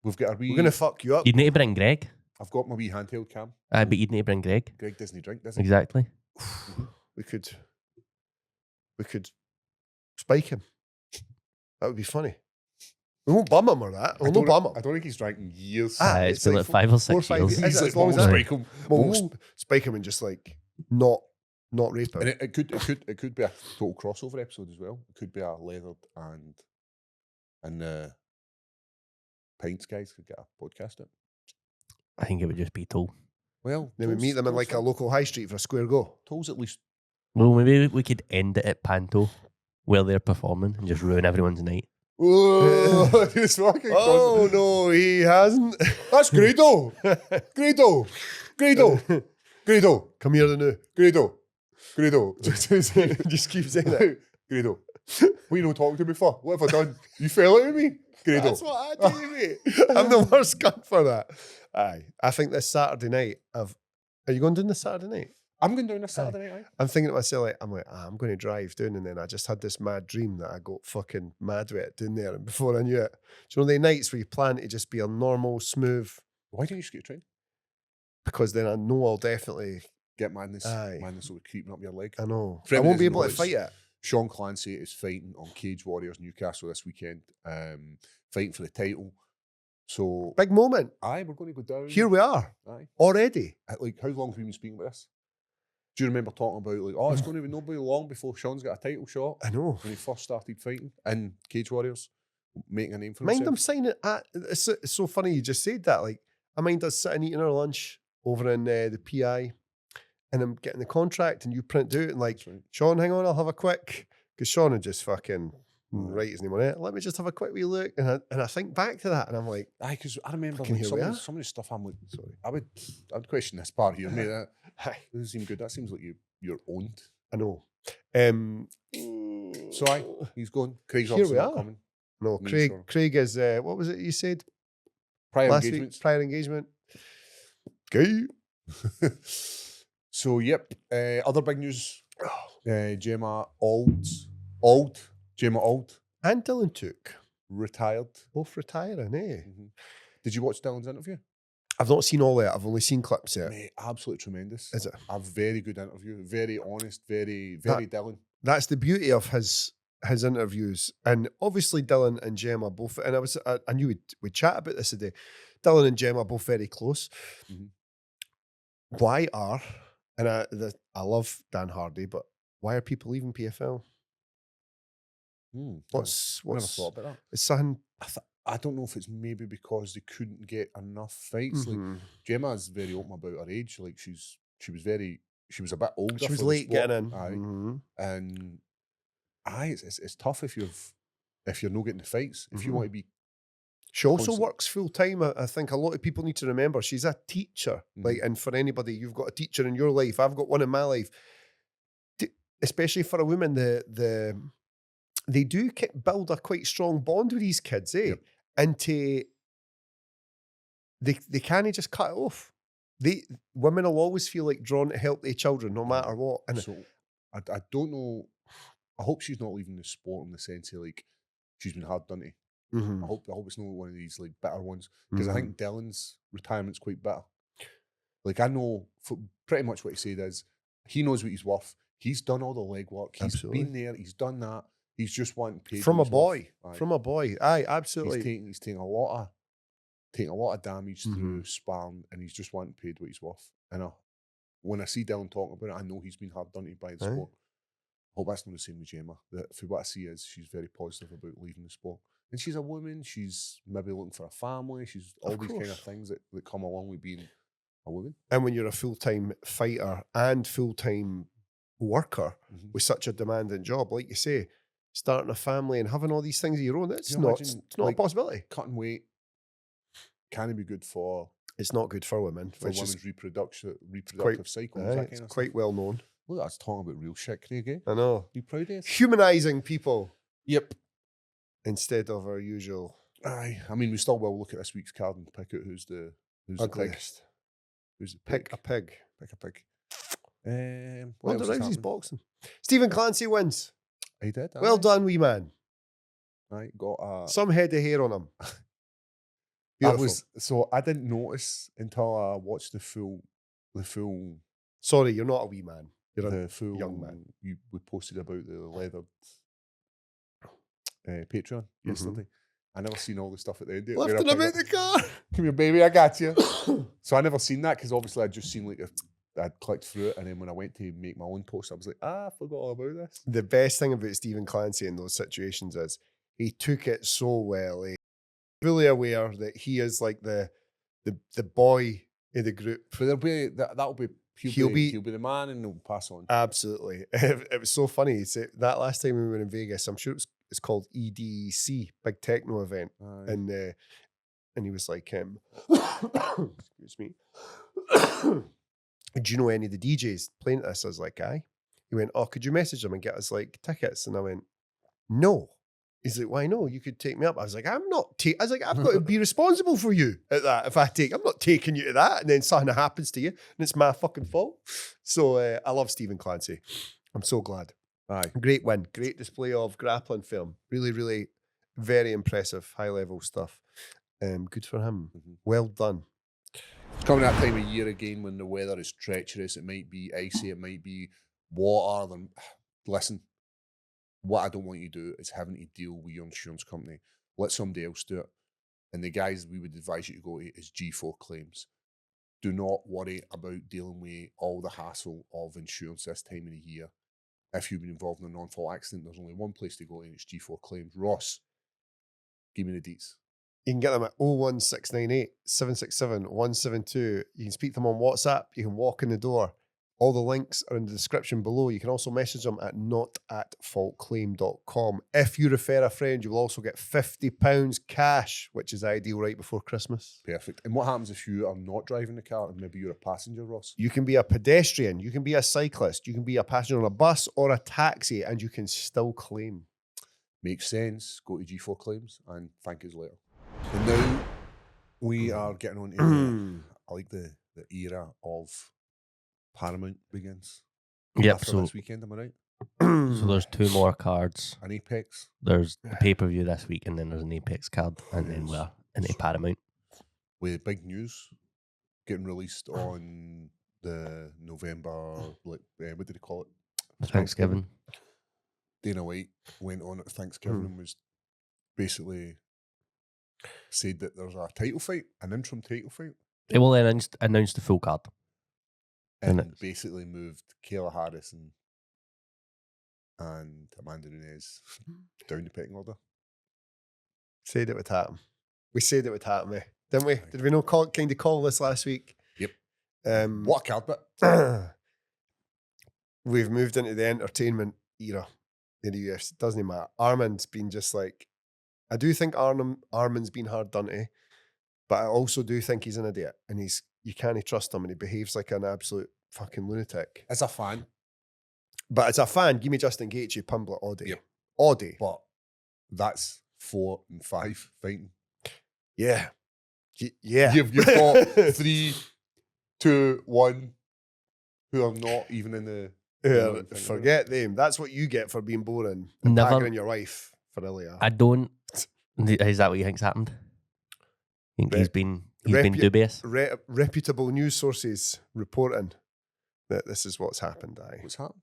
We've got a wee. We're going to fuck you up. You'd need to bring Greg. I've got my wee handheld cam. Aye, but you'd need to bring Greg. Greg doesn't drink, does he? Exactly. We could spike him. That would be funny. We won't bum him or that. We'll no bum him. I don't think he's drank in years. Aye, it's been like 5 or 6 4 or 5 years. years. He's as long as we'll that. spike him. We'll spike him and just like not rape him. And it could be a total crossover episode as well. It could be a Leathered and Pints guys could get a podcast out. I think it would just be Toll. Well, Then we meet them in like a local high street for a square go. Tolls at least. Well, maybe we could end it at Panto where they're performing and just ruin everyone's night. Oh, he's fucking Oh no, he hasn't. That's Grado. Grado. Come here, the new. Grado. Just keep saying that. Grado. What you not talking to me for? What have I done? You fell out of me? Grado. That's what I do, mate. I'm the worst cunt for that. Aye. I think this Saturday night, are you going down this Saturday night? I'm going down this Saturday night. I'm thinking to myself, like, I'm going to drive down, and then I just had this mad dream that I got fucking mad with it down there, and before I knew it, do you know the nights where you plan to just be a normal, smooth, Why don't you just get a train? because then I know I'll definitely, Get madness. Aye. Madness will be creeping up your leg. I know. For I everyone won't be doesn't able know, to fight it. Sean Clancy is fighting on Cage Warriors Newcastle this weekend. Fighting for the title. So, Big moment. aye, we're going to go down. Here we are, Aye. already. Like, how long have we been speaking about this? Do you remember talking about, like, oh, it's going to be nobody long before Sean's got a title shot I know. when he first started fighting in Cage Warriors, making a name for Mind himself? them signing at. It's so funny you just said that. Like, I mind us sitting eating our lunch over in the PI, and I'm getting the contract, and you print it out, and like, That's right. Sean, hang on, I'll have a quick, because Sean would just fucking write his name on it. Let me just have a quick wee look, and I think back to that, and I'm like, Aye, because I remember Fucking like, here we are. some of the stuff I'm like, sorry, I'd question this part here, mate. That hi, doesn't seem good. That seems like you're owned. I know. So aye, he's going. Craig's Here obviously we not are. coming. No, Me, Craig. Sean. Craig is what was it you said Prior last engagements. week? Prior engagement. Gay. So yep. Other big news. 𝗟𝗘𝗗𝗖𝗔𝗦𝗧 And Dylan Took retired. both retiring, eh? Did you watch Dylan's interview? I've not seen all that. I've only seen clips yet. Mate, absolutely tremendous. Is it? A very good interview. Very honest. Very Dylan. That's the beauty of his interviews, and obviously Dylan and Jem are both. And I knew we'd chat about this today. Dylan and Jem are both very close. Mhm. Why are I love Dan Hardy, but why are people leaving PFL? What's Never thought about that. is something? I don't know if it's maybe because they couldn't get enough fights. Like Mhm. Gemma's very open about her age. Like she was a bit older. She was for the late sport. getting in. Aye. Mhm. And it's tough if you're not getting the fights. If you Mhm. want to be She also Constant. works full time. I think a lot of people need to remember she's a teacher. Like, and for anybody, you've got a teacher in your life. I've got one in my life. Especially for a woman, they do build a quite strong bond with these kids, eh? Yep. And they can't just cut it off. Women will always feel like drawn to help their children, no matter what. And so I don't know. I hope she's not leaving the sport in the sense of like she's been hard done to. Mhm. I hope it's not one of these like bitter ones because I think Dylan's retirement's quite bitter. Like I know pretty much what he said is he knows what he's worth. He's done all the legwork. He's Absolutely. been there. He's done that. He's just wanting paid from a what he's worth. boy, Aye. from a boy. Aye, absolutely. He's taking a lot of damage through sparring, and he's just wanting paid what he's worth. And when I see Dylan talking about it, I know he's been hard done to by the Aye. sport. I hope that's not the same with Gemma. For what I see is she's very positive about leaving the sport. And she's a woman, she's maybe looking for a family, she's all Of these kind of course. things that come along with being a woman. And when you're a full-time fighter and full-time worker Mhm. with such a demanding job, like you say, starting a family and having all these things of your own, it's you not imagine, it's not like, a possibility. Cutting weight can it be good for It's not good for women, which is women's reproductive cycles, aye, that it's kind of quite stuff. well known. Look, that's talking about real shit, Craig. Eh? I know. You proud of us? Humanizing people Yep. instead of our usual Aye. I mean, we still will look at this week's card and pick out who's the pig. ugliest. Who's the Pick pig? a pig. Pick a pig. What Ronda else is Rousey's happening? boxing. Stephen Clancy wins. He did. Well aye. done, wee man. Right, got Some head of hair on him. I Beautiful. didn't notice until I watched the full Sorry, you're not a wee man. You're a young man. we posted about the leathered Patreon yesterday. I never seen all the stuff at the end. where I lifting him pick out up, the car. Come here, baby, I got you. So I never seen that because obviously I'd just seen I'd clicked through it, and then when I went to make my own post, I was like, I forgot all about this. The best thing about Stephen Clancy in those situations is he took it so well. Fully aware that he is like the boy in the group. But that'll be he'll be the man, and he'll pass on. Absolutely. It was so funny. He said that last time we were in Vegas, I'm sure it's called EDC, big techno event. Aye. And he was like, excuse me. Do you know any of the DJs playing this? I was like, aye. He went, oh, could you message them and get us like tickets? And I went, no. He's like, why no? You could take me up. I was like, I've got to be responsible for you at that. I'm not taking you to that. And then something happens to you and it's my fucking fault. So I love Stephen Clancy. I'm so glad. Aye. Great win. Great display of grappling film. Really, really very impressive, high level stuff. Good for him. Mhm. Well done. It's coming that time of year again when the weather is treacherous. It might be icy. It might be water. Listen, what I don't want you to do is having to deal with your insurance company. Let somebody else do it. And the guys we would advise you to go to is G4 Claims. Do not worry about dealing with all the hassle of insurance this time of the year. If you've been involved in a non-fault accident, there's only one place to go, and it's G4 Claims. Ross, give me the deets. You can get them at 01698 767 172. You can speak to them on WhatsApp. You can walk in the door. All the links are in the description below. You can also message them at not@faultclaim.com. If you refer a friend, you will also get £50 cash, which is ideal right before Christmas. Perfect. And what happens if you are not driving the car and maybe you're a passenger, Ross? You can be a pedestrian. You can be a cyclist. You can be a passenger on a bus or a taxi, and you can still claim. Makes sense. Go to G4 Claims and thank us later. And now we are getting on to I like the era of Paramount Begins. Yep. After So this weekend, am I right? there's two more cards. An Apex. There's the pay-per-view this week, and then there's an Apex card, and then we're into Paramount. With big news getting released on the November, what did they call it? Thanksgiving. Dana White went on at Thanksgiving and was basically said that there's a title fight, an interim title fight. It will announce the full card. And basically moved Kayla Harris and Amanda Nunes down the pecking order. Said it would happen. We said it would happen, didn't we? Did we not kind of call this last week? Yep. What a card bit. We've moved into the entertainment era in the UFC. It doesn't matter. Armin's been just like, I do think Armin's been hard done to, but I also do think he's an idiot, and you can't trust him, and he behaves like an absolute fucking lunatic. As a fan. But as a fan, give me Justin Gaethje, Pimblett all day. Yep. All day. But that's 4 and 5 fighting. Yeah. Yeah. You've got 3, 2, 1 who are not even in the... Yeah, forget them. That's what you get for being boring and Never- pagging your wife for Ilya. I don't. Is that what you think's happened? I think he's been dubious. Reputable news sources reporting that this is what's happened. What's happened?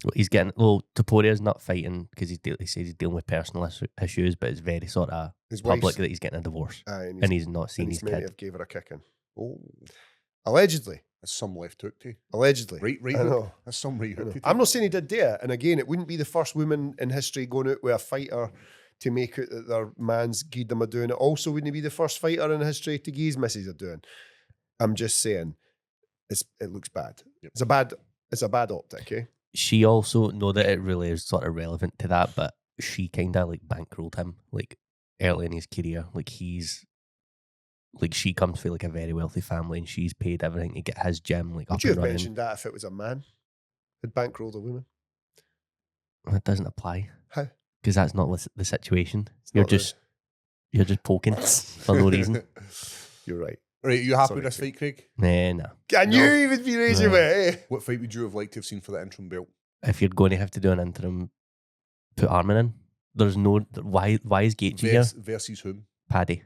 Well, he's getting. Well, Toporia's not fighting because he says he's dealing with personal issues, but it's very sort of His public wife's- that he's getting a divorce, Aye, and he's not seen and his he's meant to kid. have gave her a kicking. Oh. Allegedly. That's some left hook to. Allegedly. Right I hook. know. That's some right I know. hook to. I'm not saying he did do it. And again, it wouldn't be the first woman in history going out with a fighter to make out that their man's gied them a doing. It also wouldn't be the first fighter in history to give his missus a doing. I'm just saying, it looks bad. Yep. It's a bad optic, eh? She also, know that it really is sort of relevant to that, but she kind of like bankrolled him like early in his career. Like she comes from like a very wealthy family and she's paid everything to get his gym like Would up you and have running. mentioned that if it was a man who'd bankrolled a woman? That doesn't apply. How? Because that's not the situation. It's You're not the- just poking for no reason. You're right. Right, you happy Sorry, with this Craig. fight, Craig? Nah. I knew he would be raising No. it, eh? What fight would you have liked to have seen for the interim belt? If you're going to have to do an interim, put Armin in. There's no why is Gaethje here? Versus whom? Paddy.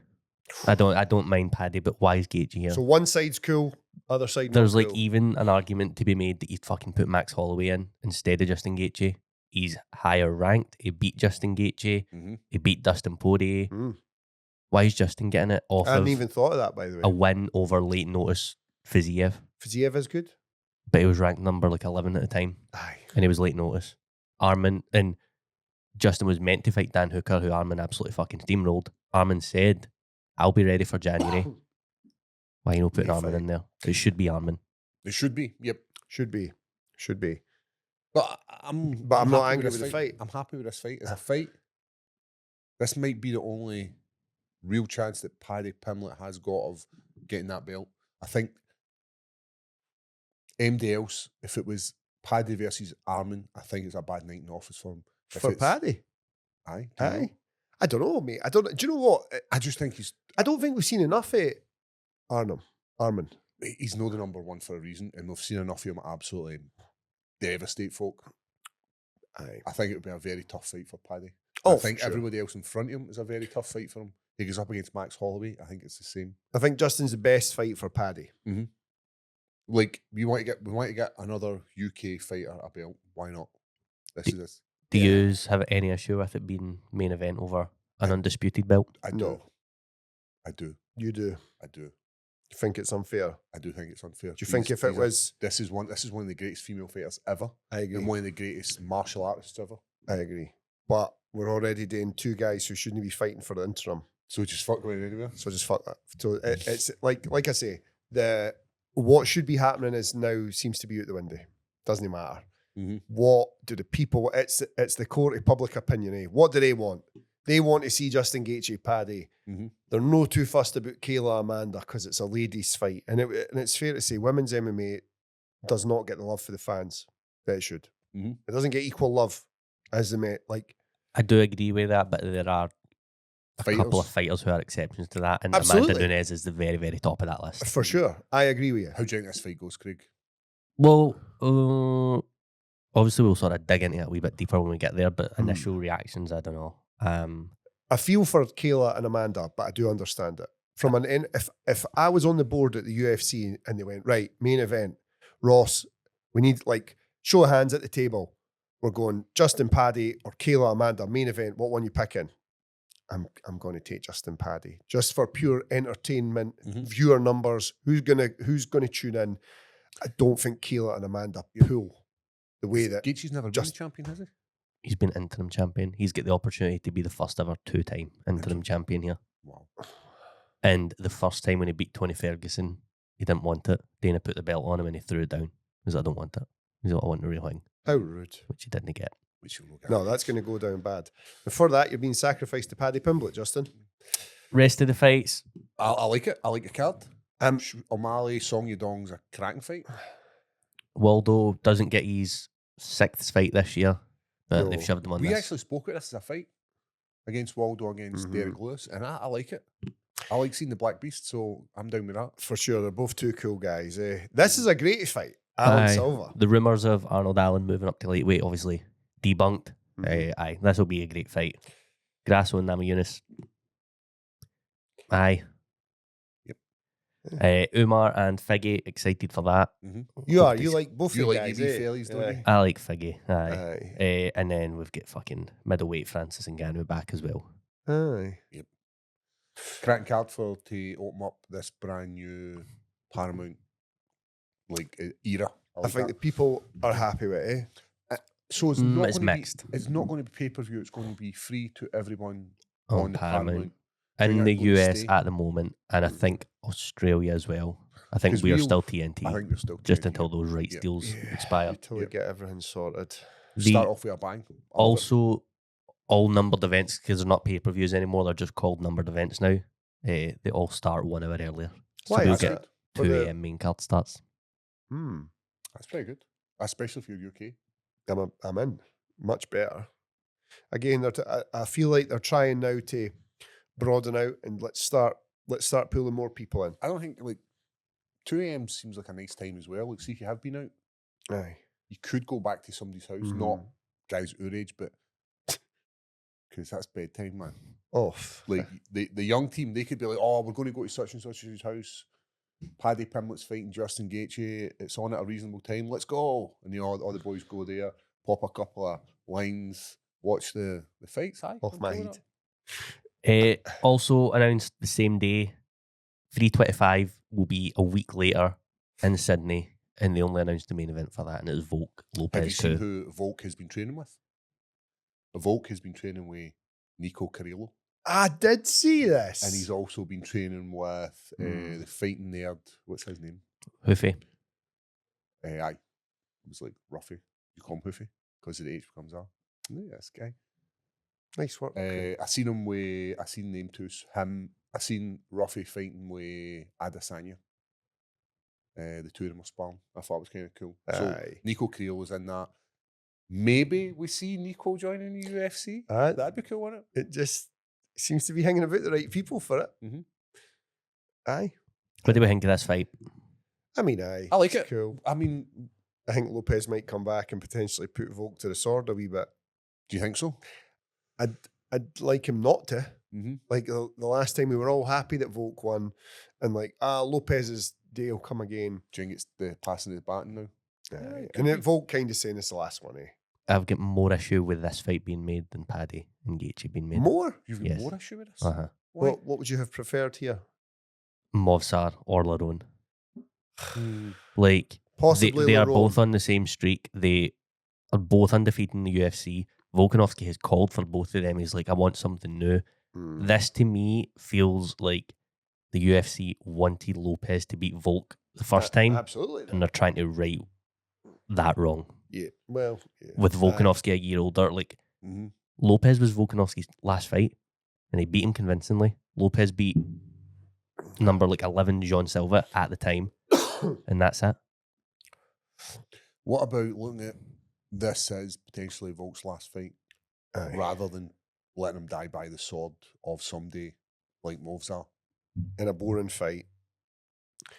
I don't mind Paddy, but why is Gaethje here? So one side's cool, other side There's not like cool. even an argument to be made that you'd fucking put Max Holloway in instead of Justin Gaethje. He's higher ranked. He beat Justin Gaethje. Mm-hmm. He beat Dustin Poirier. Mm. Why is Justin getting it off I hadn't of even thought of that, by the way. a win over late notice Fiziev? Fiziev is good. But he was ranked number like 11 at the time, Aye. and he was late notice. Armin and Justin was meant to fight Dan Hooker, who Armin absolutely fucking steamrolled. Armin said, "I'll be ready for January." Why you not putting Great Armin fight. in there? It should be Armin. It should be. Yep. Should be. But I'm not happy angry this with the fight. I'm happy with this fight. As a fight, this might be the only real chance that Paddy Pimblett has got of getting that belt. I think MD else, if it was Paddy versus Armin, I think it's a bad night in the office for him. If For it's- Paddy. Aye. Do you know? Aye. I don't know, mate. Do you know what? I just think I don't think we've seen enough of Armin. he's not the number one for a reason, and we've seen enough of him absolutely devastate folk. Aye. I think it would be a very tough fight for Paddy. Oh, I think for sure. everybody else in front of him is a very tough fight for him. He goes up against Max Holloway. I think it's the same. I think Justin's the best fight for Paddy. Like we want to get another UK fighter a belt. Why not? This is this. Do you have any issue with it being main event over an undisputed belt? I do. No. I do. You do. I do. You think it's unfair? I do think it's unfair. Do you think if it was... this is one of the greatest female fighters ever, I agree. and one of the greatest martial artists ever. I agree. But we're already doing two guys who shouldn't be fighting for the interim. So just fuck going anywhere. So just fuck that. So it's like I say, what should be happening is now seems to be out the window. Doesn't matter. What do the people? It's the court of public opinion. Eh? What do they want? They want to see Justin Gaethje, Paddy. They're no too fussed about Kayla Amanda because it's a ladies' fight, and it's fair to say women's MMA does not get the love for the fans that it should. It doesn't get equal love as the mate. Like I do agree with that, but there are a couple Fighters. of fighters who are exceptions to that, and Absolutely. Amanda Nunes is the very, very top of that list. for sure, I agree with you. How do you think this fight goes, Craig? Well, obviously we'll sort of dig into it a wee bit deeper when we get there, but initial reactions, I don't know. I feel for Kayla and Amanda, but I do understand it. From if I was on the board at the UFC and they went, right, main event, Ross, we need like show of hands at the table. We're going Justin Paddy or Kayla Amanda, main event, what one you picking? I'm going to take Justin Paddy. Just for pure entertainment, viewer numbers, who's gonna tune in. I don't think Kayla and Amanda pull the way that Gaethje's never been the champion, has he? He's been interim champion. He's got the opportunity to be the first ever two-time interim champion here. Wow. And the first time when he beat Tony Ferguson, he didn't want it. Dana put the belt on him and he threw it down. He said, I don't want it. He said, I want the real thing, how rude. which he didn't get. Which will get. No, that's going to go down bad. And for that, you're being sacrificed to Paddy Pimblett, Justin. Rest of the fights, I like it. I like the card. Um, O'Malley, Song Yadong's a cracking fight. Waldo doesn't get his sixth fight this year, but No. they've shoved him on We this. actually spoke about this as a fight against Waldo against Derek Lewis, and I like it. I like seeing the Black Beast, so I'm down with that. For sure, they're both two cool guys. Eh? This is a great fight. Alan Aye. Silva. The rumours of Arnold Allen moving up to lightweight, obviously, debunked. Aye, this will be a great fight. Grasso and Namajunas. Aye. Umar and Figgy, excited for that. You are. You like both You of like guys, EB eh? Fellies, don't you? I like Figgy. Aye. Aye. And then we've got fucking middleweight Francis Ngannou back as well. Aye. Cracking card to open up this brand new Paramount era. I think the people are happy with it. So it's Mm, not it's going to mixed. be. It's not going to be pay-per-view. It's going to be free to everyone On on the Paramount. Paramount. In the Going to US stay. at the moment, and I think Australia as well. I think 'Cause we are we'll- still TNT. I think they're still just TNT, until those rights yeah. deals Yeah, expire. until we get everything sorted. Start off with a bang. I love it. Also, all numbered events, because they're not pay-per-views anymore, they're just called numbered events now. They all start 1 hour earlier. So Why we'll is get that? 2 a.m. main card starts. That's pretty good, especially if you're UK. I'm in. Much better. Again, I feel like they're trying now to broaden out and let's start pulling more people in. I don't think 2 a.m. seems like a nice time as well. Like, see if you have been out, Aye. you could go back to somebody's house, Mhm. not guys our age, but because that's bedtime, man. Off. Like the young team, they could be like, oh, we're going to go to such and such's house. Paddy Pimlet's fighting Justin Gaethje. It's on at a reasonable time. Let's go. And all the boys go there, pop a couple of lines, watch the fights. Aye, Off I'm my cool with head. that. Also announced the same day, 325 will be a week later in Sydney, and they only announced the main event for that, and it was Volk Have you Lopes seen 2. who Volk has been training with? Volk has been training with 𝗟𝗘𝗗𝗗𝗖𝗔𝗦𝗧𝗛. I did see this. And he's also been training with the fighting nerd. What's his name? Hoofy. Aye. It was like Ruffy. You call him Hoofy because of the H becomes R. Yeah, this guy. Nice work. I seen name too. I seen Ruffy fighting with 𝗟𝗘𝗗𝗗𝗖𝗔𝗦𝗧𝗛. The two of them were sparring. I thought it was kind of cool. So Aye. 𝗟𝗘𝗗𝗗𝗖𝗍 was in that. Maybe we see Nico joining the UFC. That'd be cool, wouldn't it? It just seems to be hanging about the right people for it. Mhm. Aye. What do we think of this fight? I mean, aye. I like it's it. Cool. I mean, I think Lopez might come back and potentially put Volk to the sword a wee bit. do you think so? I'd like him not to. Mm-hmm. Like the last time we were all happy that Volk won, and like, Lopez's day will come again. Do you think it's the passing of the baton now? Aye. it And could then be. Volk kind of saying it's the last one, eh? I've got more issue with this fight being made than Paddy and Gaethje being made. More? You've got Yes. more issue with this? Uh-huh. Why? What would you have preferred here? Movsar or Lerone. Hmm. Like, Possibly they are Lerone. both on the same streak. They are both undefeated in the UFC. Volkanovski has called for both of them. He's like, I want something new. Mm. This, to me, feels like the UFC wanted Lopez to beat Volk the first time, Absolutely. and they're trying to right that wrong. Yeah. Well, yeah. With Volkanovski a year older, like, Mm-hmm. Lopez was Volkanovski's last fight, and he beat him convincingly. Lopez beat number 11 John Silva at the time, and that's it. What about looking at this as potentially Volk's last fight, Aye. rather than letting him die by the sword of somebody like Movsar? In a boring fight.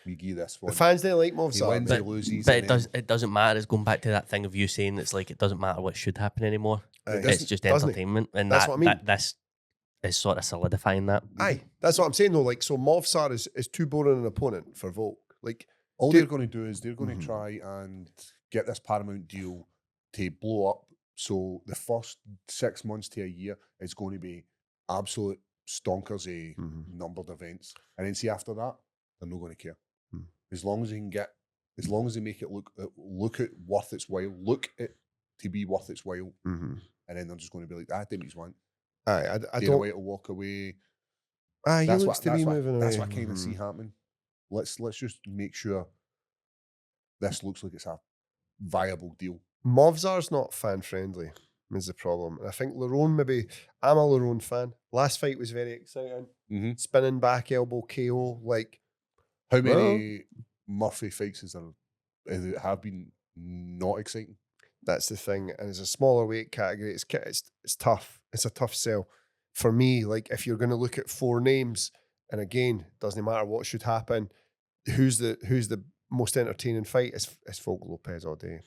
We give this The one. fans didn't like He Movsar. wins, but he loses. But and it doesn't matter. It's going back to that thing of you saying it's like it doesn't matter what should happen anymore. Aye. It's just doesn't it? entertainment, and That's what I mean. this is sort of solidifying that. Aye, that's what I'm saying though. Like, so Movsar is too boring an opponent for Volk. Like, all Dude- they're going to do is they're going to try and get this Paramount deal to blow up. So the first 6 months to a year is going to be absolute stonkers numbered events, and then see after that they're not going to care. As long as they can get, as long as they make it look it worth its while, look it to be worth its while, and then they're just going to be like, didn't just want. aye, I Dana don't. White to walk away. Aye, he That's looks what, to be that's what, moving that's away. what I kind of see happening. Let's just make sure this looks like it's a viable deal. Movsar's not fan friendly. Is the problem. And I think Lerone, maybe I'm a Lerone fan. Last fight was very exciting. Spinning back elbow KO. Like, How many Murphy fights have been not exciting? that's the thing. And as a smaller weight category, it's tough. It's a tough sell for me. Like, if you're going to look at 4 names, and again, doesn't matter what should happen. Who's the most entertaining fight? It's Volk Lopez all day.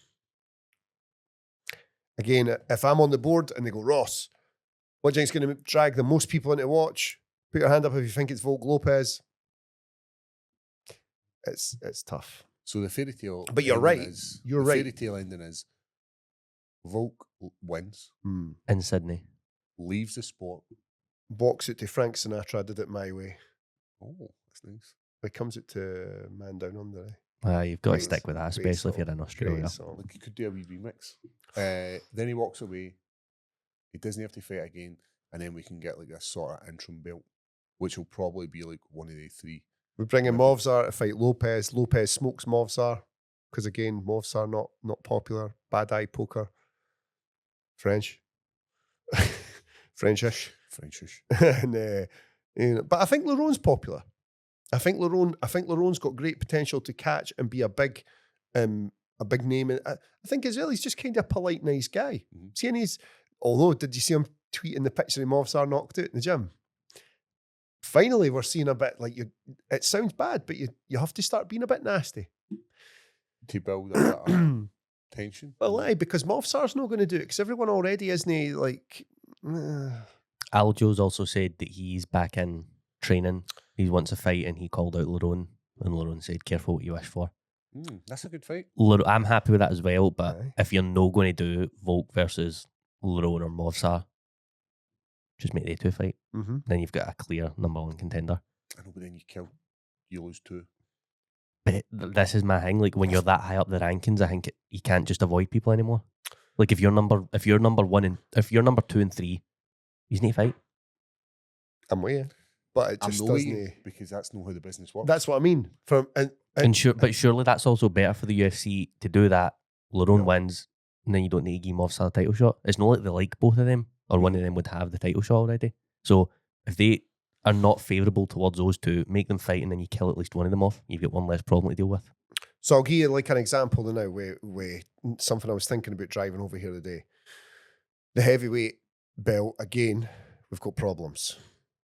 Again, if I'm on the board and they go, Ross, what do you think's going to drag the most people into watch? Put your hand up if you think it's Volk Lopez. It's tough. So the fairy tale. But you're ending right. Is, You're the right. Fairy tale ending is Volk wins, In Sydney. leaves the sport. Walks it to Frank Sinatra, I did it my way. Oh, that's nice. It comes it to Man Down Under. You've got to Great- stick with that, great especially if song, you're in Australia. great song. Like, you could do a wee remix. Then he walks away. He doesn't have to fight again, and then we can get like a sort of interim belt, which will probably be like one of the three. We bring in Maybe. 𝗟𝗧𝗏 to fight Lopes. Lopes smokes 𝗟𝗧𝗏 because again, 𝗟𝗏𝗏 not popular. Bad eye poker. French. Frenchish. And, but I think Laron's popular. I think Laron's got great potential to catch and be a big name. And I think as well, he's just kind of a polite, nice guy. Mhm. Seeing although, did you see him tweeting the picture of 𝗟𝗏𝗏𝗏 knocked out in the gym? Finally, we're seeing a bit like it sounds bad, but you have to start being a bit nasty. To build a bit of tension. Well, aye, because 𝗟𝗏𝗏𝗏's not going to do it because everyone already isn't like. Aljo's also said that he's back in training. He wants a fight, and he called out Lerone, and Lerone said, "Careful what you wish for." That's a good fight. I'm happy with that as well. But Aye. if you're not going to do Volk versus Lerone or 𝗟𝗏𝗏𝗏, just make they two fight. Mm-hmm. Then you've got a clear number one contender. I know, but then you lose two. But this is my thing. Like when you're that high up the rankings, I think you can't just avoid people anymore. Like if you're number one and if you're number 2 and 3, you need to fight. I'm with you, but it I'm just not with you, doesn't. because that's not how the business works. That's what I mean. But surely that's also better for the UFC to do that. Lerone wins, and then you don't need to give 𝗟𝗏𝗏𝗏 a title shot. It's not like they like both of them, or one of them would have the title shot already. So if they are not favourable towards those two, make them fight, and then you kill at least one of them off. You've got one less problem to deal with. So I'll give you like an example now where something I was thinking about driving over here today. The heavyweight belt, again, we've got problems.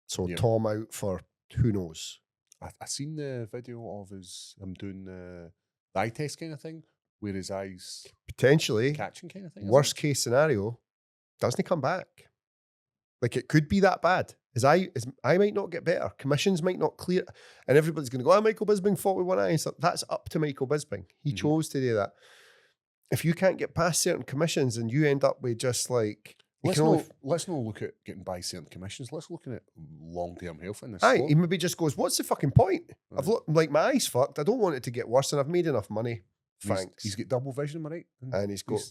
So Yeah. Tom out for who knows. I seen the video of him doing the eye test kind of thing, where his eyes Potentially, catching kind of thing. worst case scenario, doesn't he come back? Like it could be that bad. His eye might not get better. Commissions might not clear. And everybody's going to go, Michael Bisping fought with one eye. So that's up to Michael Bisping. He chose to do that. If you can't get past certain commissions and you end up with just like... Let's not look at getting by certain commissions. Let's look at long-term health in this Aye, sport. he maybe just goes, what's the fucking point? Like my eye's fucked. I don't want it to get worse and I've made enough money. Thanks. He's got double vision, am I right? And he's got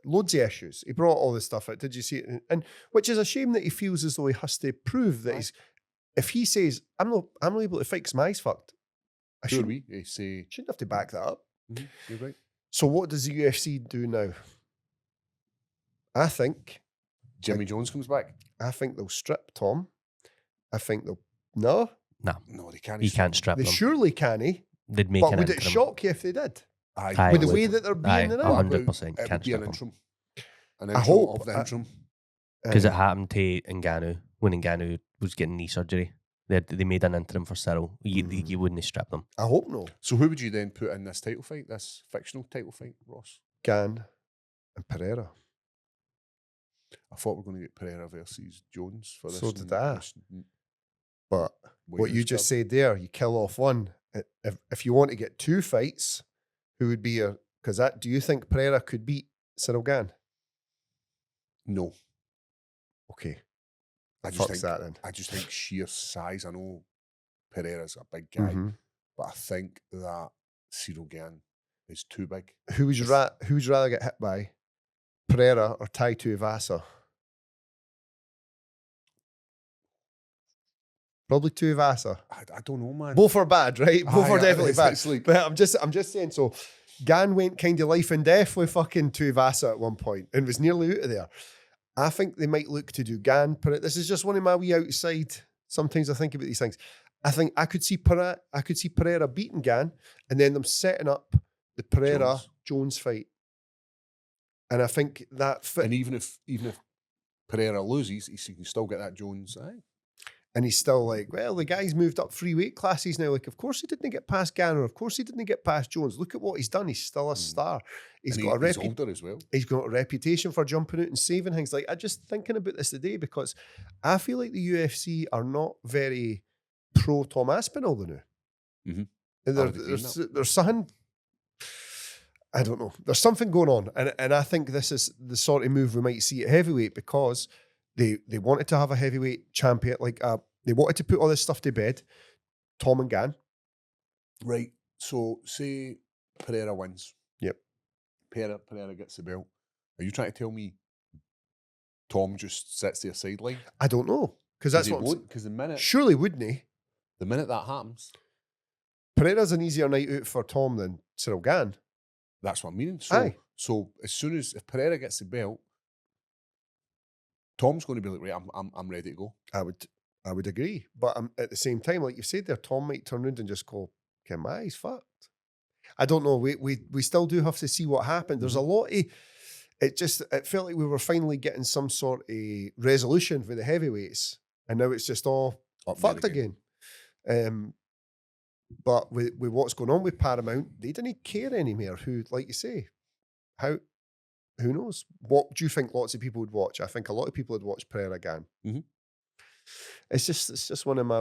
loads of issues. He brought all this stuff out. Did you see it? And which is a shame that he feels as though he has to prove that he's... If he says, I'm not able to fix my eyes fucked, I shouldn't have to back that up. You're right. So what does the UFC do now? I think Jimmy Jones comes back. I think they'll strip Tom. I think they'll... No? No, they can't. You can't strip They them. surely can, They'd make but an would it interim. shock you if they did? Aye, With the it way would. that they're being Aye, now? 100%. It Can't would be strip an them. interim. I hope. Of the interim. Because it happened to Ngannou when Ngannou was getting knee surgery. They made an interim for Cyril. You wouldn't strip them. I hope no. So who would you then put in this title fight, this fictional title fight, Ross? Gan and Pereira. I thought we were going to get Pereira versus Jones for this. So did I. But what weight you just scrub. said there, you kill off one. If you want to get 2 fights, who would be your... Because do you think Pereira could beat Cyril Gan? No. Okay. I just Fuck think that then. I just think sheer size. I know Pereira's a big guy, Mhm. but I think that Cyril Gan is too big. Who would you rather get hit by? Pereira or 𝗟𝗘𝗏𝗏𝗏𝗏? Probably 𝗟𝗘𝗏𝗏𝗏𝗏. I don't know, man. Both are bad, right? Both are definitely it's- bad. it's like- But I'm just saying, so Gan went kind of life and death with fucking 𝗟𝗏𝗏𝗏𝗏 at one point and was nearly out of there. I think they might look to do Gan. This is just one of my wee outside. Sometimes I think about these things. I think I could see Pereira beating Gan and then them setting up the Pereira Jones fight. And I think that fit. And even if Pereira loses, he can still get that Jones. Aye. And he's still like, well, the guy's moved up 3 weight classes now. Like, of course he didn't get past Gannon. Of course he didn't get past Jones. Look at what he's done. He's still a star. He's And got he's older as well. He's got a reputation for jumping out and saving things. Like, I'm just thinking about this today because I feel like the UFC are not very pro Tom Aspinall now. Mhm. And I would agree with there's something, I don't know. There's something going on. And I think this is the sort of move we might see at heavyweight because they wanted to have a heavyweight champion. Like, they wanted to put all this stuff to bed. Tom and Gan. Right. So say Pereira wins. Yep. Pereira gets the belt. Are you trying to tell me Tom just sits there sideline? I don't know. Because that's what I'm saying. Because the minute Surely wouldn't he? that happens, Pereira's an easier night out for Tom than Cyril Gann. that's what I'm meaning. So, Aye. so as soon as if Pereira gets the belt, Tom's going to be like, right, I'm ready to go. I would agree. But at the same time, like you said there, Tom might turn around and just go, okay, my eyes fucked. I don't know. We still do have to see what happened. There's a lot of it felt like we were finally getting some sort of resolution for the heavyweights. And now it's just all Up fucked there again. But with what's going on with Paramount, they didn't care anymore. Who, like you say, who knows? What do you think lots of people would watch? I think a lot of people would watch Pereira Gann. Mm-hmm. It's just one of my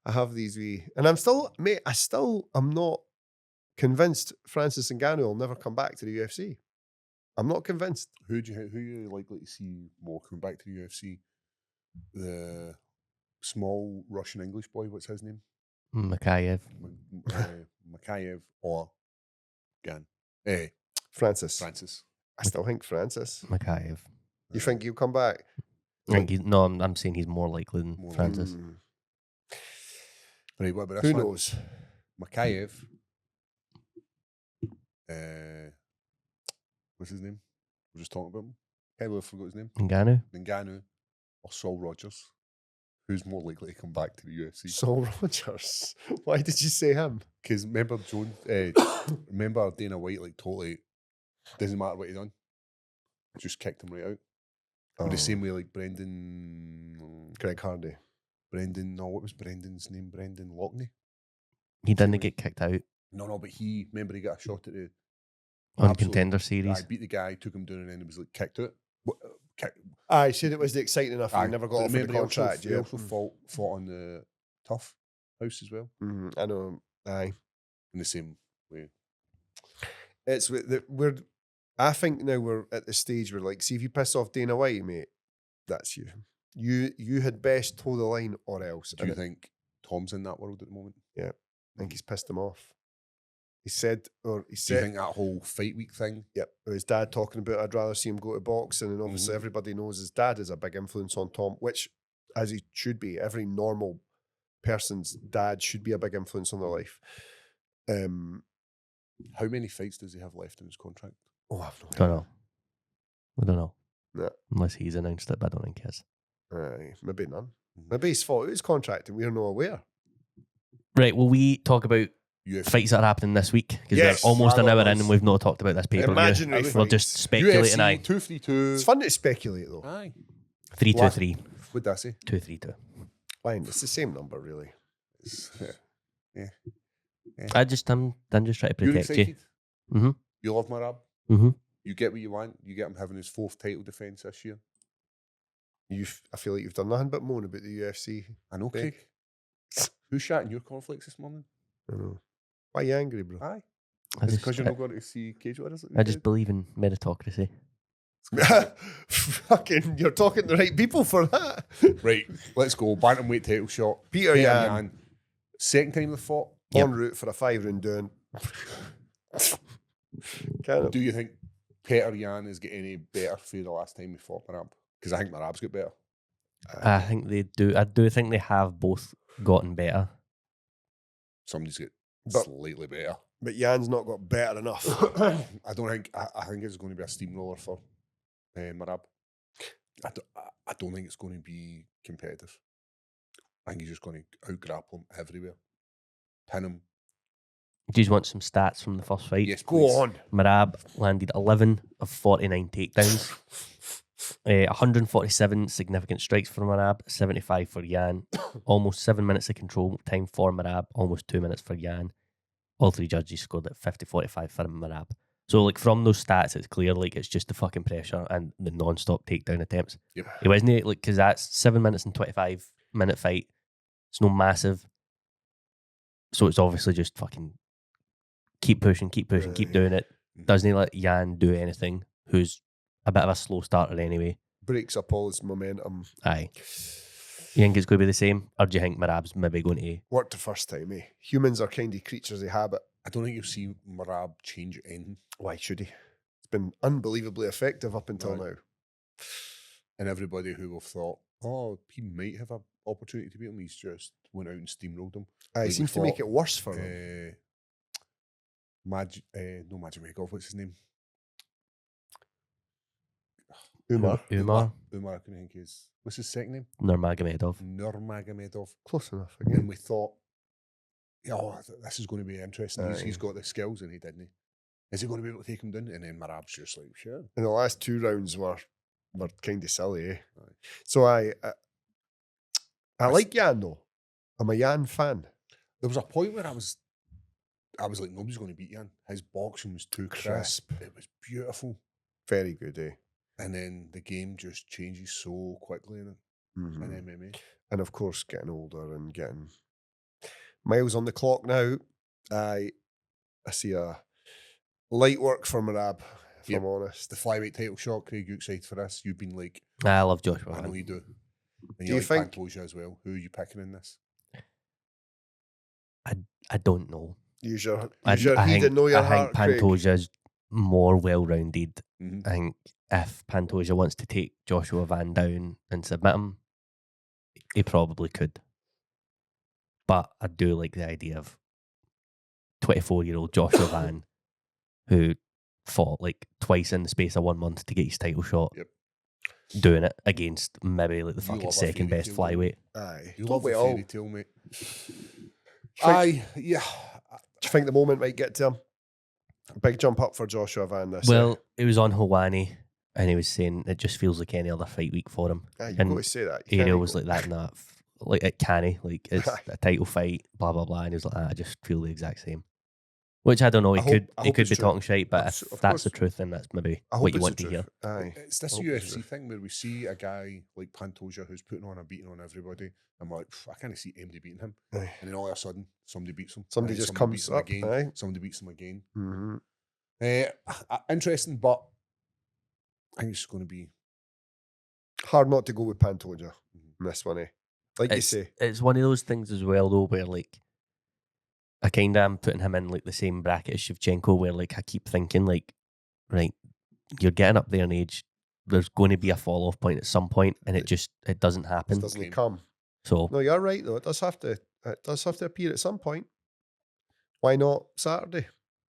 I have these and I'm not convinced Francis Ngannou will never come back to the UFC. I'm not convinced. Who you likely to see more coming back to the UFC? The small Russian English boy, what's his name? Makayev. Makayev or Gann? Francis. I still think Francis. Makayev. You think he'll come back? I think I'm saying he's more likely than Francis. Right, what about this Who one? knows? Makayev. What's his name? We're just talking about him. I forgot his name. Ngannou or Saul Rogers. Who's more likely to come back to the UFC? Saul Rogers. Why did you say him? Because remember remember Dana White totally doesn't matter what he done, just kicked him right out. But the same way Greg Hardy. What was Brendan's name? Brendan Lockney. He didn't get kicked out No, but he got a shot at the on Contender Series. I beat the guy, took him down, and then he was kicked out. I said it was the exciting enough. He never got offered the contract. He also fought on the Tough House as well. I know. Aye, in the same way. It's I think now we're at the stage where, see, if you piss off Dana White, mate, that's you. You had best toe the line or else. Do you think Tom's in that world at the moment? Yeah, I think he's pissed him off. He said. Do you think that whole fight week thing? Yep. His dad talking about, I'd rather see him go to boxing, and obviously everybody knows his dad is a big influence on Tom, which, as he should be, every normal person's dad should be a big influence on their life. How many fights does he have left in his contract? Oh, I've no idea. Don't know. We don't know. No. Unless he's announced it, but I don't think he has. Maybe none. Maybe he's fought out his contract and we're not aware. Right, will we talk about UFC. fights that are happening this week? Because Yes, we're almost an hour in those. and we've not talked about this pay-per-view. Imaginary We're fights. just speculating. UFC Aye. 232. It's fun to speculate though. Aye. 3-2-3. What'd I say? 2-3-2. Fine, it's the same number really. Yeah. I'm just trying to You're protect you. excited? Mm-hmm. You love Marab? Mm-hmm. You get what you want? You get him having his 4th title defence this year? I feel like you've done nothing but moan about the UFC. I know, Big. Craig. Who's shouting your cornflakes this morning? I know. Why are you angry, bro? Aye. I Is it because you're just, not going to see Cage Warriors? I just believe in meritocracy. Fucking, you're talking to the right people for that. Right, let's go. Bantamweight title shot. Peter Yan. Second time they fought. En route for a 5-round down. Do you think Peter Yan is getting any better for the last time he fought Marab? Because I think Marab's got better. I think they do. I do think they have both gotten better. Somebody's got But- slightly better. But Jan's not got better enough. I don't think. I think it's going to be a steamroller for Marab. I don't think it's going to be competitive. I think he's just going to out-grapple him everywhere. Pin him. Do you want some stats from the first fight? Yes, Go please. on. Marab landed 11 of 49 takedowns. 147 significant strikes for Marab, 75 for Yan. Almost 7 minutes of control time for Marab, almost 2 minutes for Yan. All three judges scored at 50-45 for Marab. So, from those stats, it's clear, it's just the fucking pressure and the non-stop takedown attempts. Yep. It wasn't, because that's 7 minutes and 25-minute fight. It's no massive. So, it's obviously just fucking keep pushing, keep doing it. Doesn't let Yan do anything, who's a bit of a slow starter anyway. Breaks up all his momentum. Aye. You think it's going to be the same? Or do you think Marab's maybe going to... Worked the first time, eh? Humans are kind of creatures of habit. I don't think you'll see Merab change anything. Why should he? It's been unbelievably effective up until Right. now. And everybody who have thought, oh, he might have an opportunity to beat him, he's just went out and steamrolled him. He Like we seems to make thought, it worse for him. no Magomedov, what's his name? Umar. Umar Umar, I couldn't think his. What's his second name? Nurmagomedov. Nurmagomedov. Close enough And again. we thought, oh, this is going to be interesting. He's Aye. got the skills, and he didn't. Is he going to be able to take him down? And then Marab's just like, sure. And the last 2 rounds were kind of silly, eh? Aye. So I like Jan though. I'm a Jan fan. There was a point where I was like, nobody's going to beat Jan. His boxing was too crisp. It was beautiful. Very good, eh? And then the game just changes so quickly in Mhm. MMA. And of course, getting older and getting miles on the clock now. I see a light work for Merab, if Yep. I'm honest. The flyweight title shot, Craig, you excited for this? You've been like, I love Joshua. I know Man. you do. And Do you you like think- Pantoja as well. Who are you picking in this? I don't know. Use your I heed think, and know your I heart, think Craig. Pantoja's more well-rounded. Mhm. I think if Pantoja wants to take Joshua Van down and submit him, he probably could. But I do like the idea of 24-year-old Joshua Van, who fought like twice in the space of 1 month to get his title shot, Yep. doing it against maybe like the You fucking love a second fairy best tale, don't you? flyweight. Aye. You Don't love we the all? fairy tale, mate. Think- Yeah. Do you think the moment might get to him? A big jump up for Joshua Van this. Well, it was on Hawani, and he was saying it just feels like any other fight week for him. you've and got to say that. You Ariel can't was go- like that and that. Like it canny, like it's a title fight, blah blah blah, and he was like, I just feel the exact same. Which I don't know. He I could hope be it's true. talking shite, but Of if that's the course. truth, then that's maybe I hope what you it's want the to hear. truth. Aye. It's this I hope it's UFC true. thing where we see a guy like Pantoja who's putting on a beating on everybody, and we're like, I can't see anybody beating him. Aye. And then all of a sudden, somebody beats him. Somebody and just somebody comes beats him up, again. aye. Somebody beats him again. Mhm. Interesting, but I think it's going to be. Hard not to go with Pantoja in this one, eh? Like you It's, say. it's one of those things as well, though, where like I kind of am putting him in like the same bracket as Shevchenko, where like I keep thinking like, right, you're getting up there in age. There's going to be a fall off point at some point, and it doesn't It happen. doesn't come. So No, you're right though. It does have to appear at some point. Why not Saturday?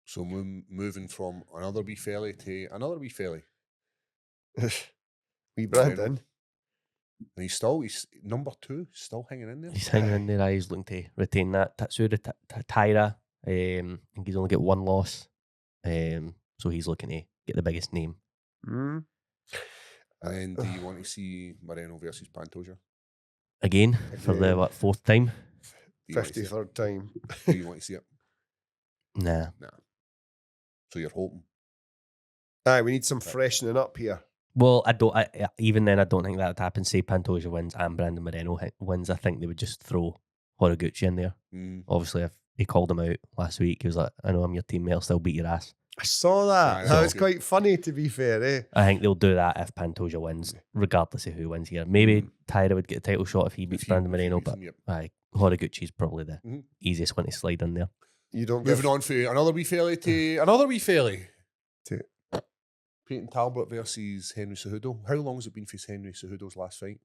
So moving from another wee felly to another wee felly. Wee Brandon. And he's number 2, still hanging in there. he's hanging in there. He's looking to retain that. 𝗟𝗘𝗗𝗗𝗧. I think he's only got 1 loss. So he's looking to get the biggest name. Mm. And then do you want to see Moreno versus Pantoja? Again, for the Again. 4th time? Do you want to see it? 53rd time. Do you want to see it? Nah. So you're hoping. Aye, we need some freshening up here. Well, even then, I don't think that would happen. Say Pantoja wins and Brandon Moreno wins. I think they would just throw Horiguchi in there. Obviously, if he called him out last week, he was like, I know I'm your teammate, I'll still beat your ass. I saw that. Aye, That was so- quite funny, to be fair, eh? I think they'll do that if Pantoja wins, regardless of who wins here. Maybe Tyra would get a title shot if he beats Brandon Moreno, but aye, Horiguchi's probably the Mhm. easiest one to slide in there. You don't Moving give on for another wee felly to another wee felly. To- Peyton Talbot versus Henry Cejudo. How long has it been since Henry Cejudo's last fight?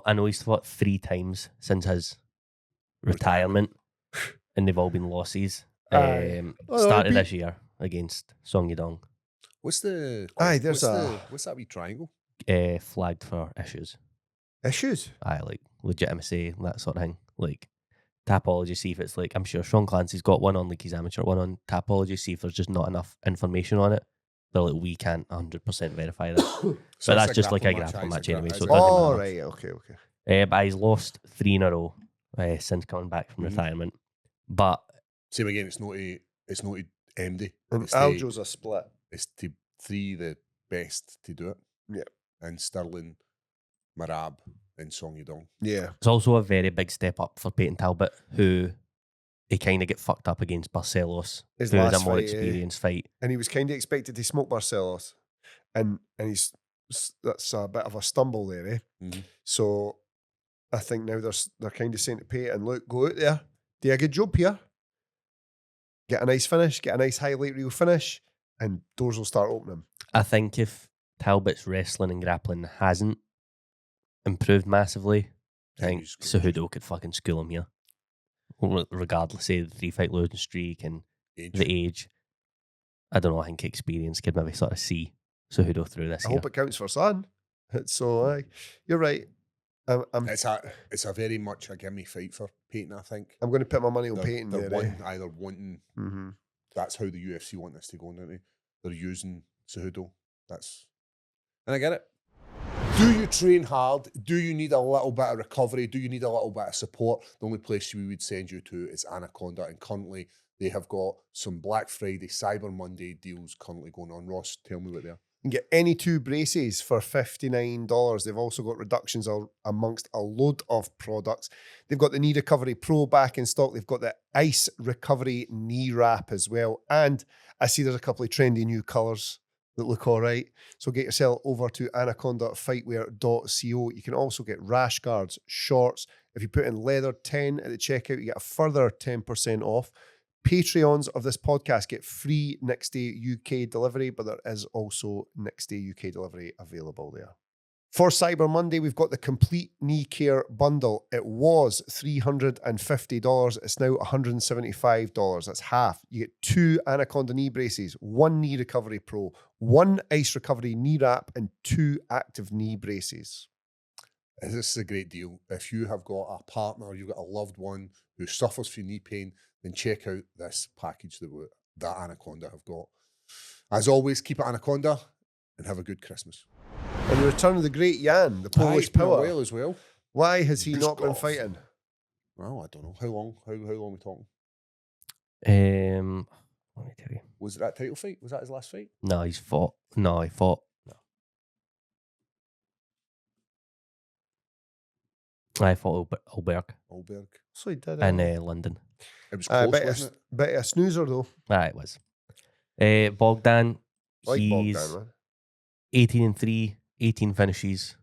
I know he's fought 3 times since his retirement, and they've all been losses. Aye. Well, Started it'd be- this year against Song Yadong, What's the? Aye, there's what's that wee triangle? flagged for issues. issues. Aye, like legitimacy, that sort of thing. Like Tapology, see if it's like, I'm sure Sean Clancy's got one on like his amateur one on Tapology, see if there's just not enough information on it. They're like, we can't 100% verify that. So But it's that's just like a aye, grappling it's match a anyway, gra- so is it doesn't Oh, matter. right. Okay. But he's lost 3 in a row since coming back from Mhm. retirement. But Same again. It's not a MD. And It's to- Aljo's a split. It's to 3 the best to do it. Yep. And Sterling, Marab, and Song Yadong. Yeah. it's also a very big step up for Peyton Talbot, who he kind of get fucked up against Barcelos, His who is a last more fight, experienced fight. And he was kind of expected to smoke Barcelos. And that's a bit of a stumble there, eh? Mhm. So I think now they're kind of saying to Pate, and look, go out there, do a good job here, get a nice finish, get a nice highlight reel finish, and doors will start opening. I think if Talbot's wrestling and grappling hasn't improved massively, I think Cejudo could fucking school him here. Regardless of the 3-fight losing streak and the age. I don't know, I think experience could maybe sort of see Cejudo through this I here. hope it counts for son. So, you're right. It's a very much a gimme fight for Payton, I think. I'm going to put my money on Payton They're there. either wanting... Mm-hmm. That's how the UFC want this to go, don't they? They're using Cejudo. And I get it. Do you train hard? Do you need a little bit of recovery? Do you need a little bit of support? The only place we would send you to is Anaconda, and currently they have got some Black Friday, Cyber Monday deals currently going on. Ross, tell me what they are. You can get any 2 braces for $59. They've also got reductions amongst a load of products. They've got the Knee Recovery Pro back in stock. They've got the Ice Recovery Knee Wrap as well. And I see there's a couple of trendy new colours that look all right. So get yourself over to anacondafightwear.co. You can also get rash guards, shorts. If you put in leather 10 at the checkout, you get a further 10% off. Patreons of this podcast get free next day UK delivery, but there is also next day UK delivery available there. For Cyber Monday, we've got the complete knee care bundle. It was $350. It's now $175. That's half. You get 2 Anaconda knee braces, 1 Knee Recovery Pro, 1 Ice Recovery knee wrap, and 2 active knee braces. This is a great deal. If you have got a partner, you've got a loved one who suffers from knee pain, then check out this package that Anaconda have got. As always, keep it Anaconda and have a good Christmas. And the return of the great Jan, the Polish power. Well as well. Why has he not been fighting? Well, I don't know. How long are we talking? Let me tell you. Was it that title fight? Was that his last fight? No, he fought. No. I fought Alberg So he did. in London. It was close, wasn't it? Bit of a snoozer though. It was. Bogdan, Like he's Bogdan, man. 18-3, 18 finishes,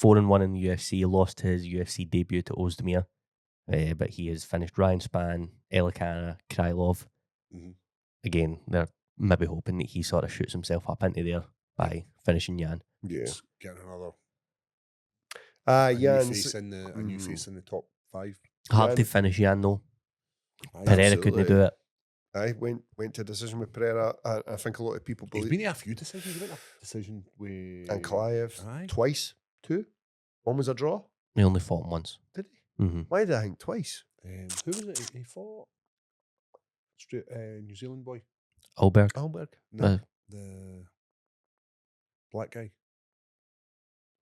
4-1 in the UFC. He lost his UFC debut to Ozdemir, but he has finished Ryan Spann, 𝗟𝗘𝗏, Krylov. Mm-hmm. Again, they're maybe hoping that he sort of shoots himself up into there by finishing Jan. Yeah. Getting another Jan. new face in the top 5. Hard to finish Jan though. Aye, Pereira absolutely. couldn't do it. I went to a decision with Pereira. I think a lot of people He's believe. been in a few decisions. He went a decision with... And Kalaev Aye. twice, 2. One was a draw. He only fought him once. Did he? Mm-hmm. Why did I think twice? Who was it he fought? Straight New Zealand boy. Alberg. Alberg. No, the black guy.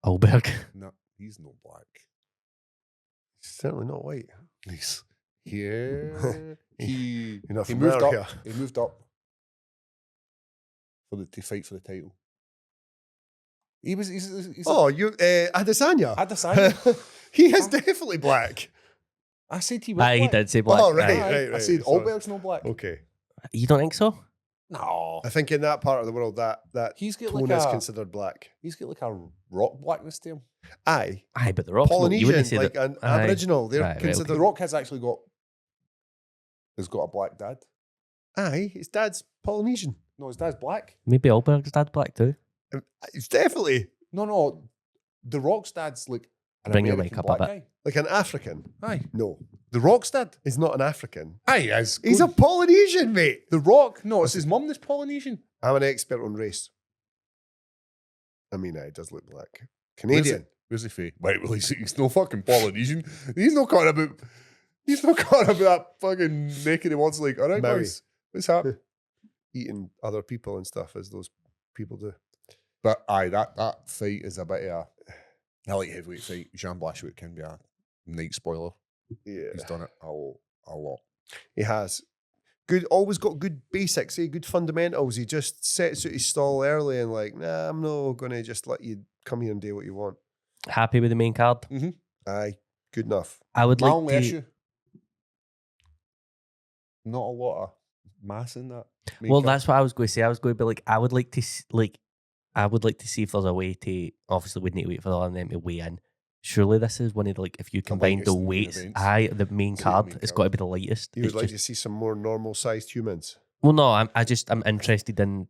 Alberg. No, he's not black. Certainly not white. He's here. He You're not he from moved America. up. He moved up to fight for the title. He's You Adesanya. Adesanya. He is definitely black. I said he was black. He did say black. Oh, right, Aye, right. I said Sorry. Alberg's not black. Okay. You don't think so? No. I think in that part of the world that He's got tone like is a considered black. he's got like a rock blackness to him. Aye. Aye, but the Rock's not, you Polynesian, wouldn't say like that. an Aboriginal. They're Right, considered. The Rock has got a black dad. Aye, his dad's Polynesian. No, his dad's black. Maybe Alberg's dad black too. It's definitely No. The Rock's dad's like an Bring your American mic up a black bit. guy. like an African. Aye. No, The Rock's dad. he's not an African. Aye, he is. He's a Polynesian, mate. The Rock. No, it's his mum that's Polynesian. I'm an expert on race. I mean, he does look black. Canadian. Where's he from? Right, well, he's no fucking Polynesian. He's not caught about that fucking naked he wants, like, all right, Maui. boys, what's happening? Eating other people and stuff as those people do. But aye, that fight is a bit of a light heavyweight fight. Jean Blachowicz can be a night spoiler. Yeah, He's done it a lot. he has. Good, always got good basics, good fundamentals. He just sets out his stall early and like, nah, I'm not going to just let you come here and do what you want. Happy with the main card? Aye, good enough. I would My like only to. issue, not a lot of mass in that. Well, makeup. that's what I was going to say. I was going to be like, I would like to see if there's a way to. Obviously, we'd need to wait for them to weigh in. surely this is one of the, like, if you combine the lightest main weights, events. the main It's the card, main it's card. got to be the lightest. You would It's like just, to see some more normal-sized humans well, no, I'm interested in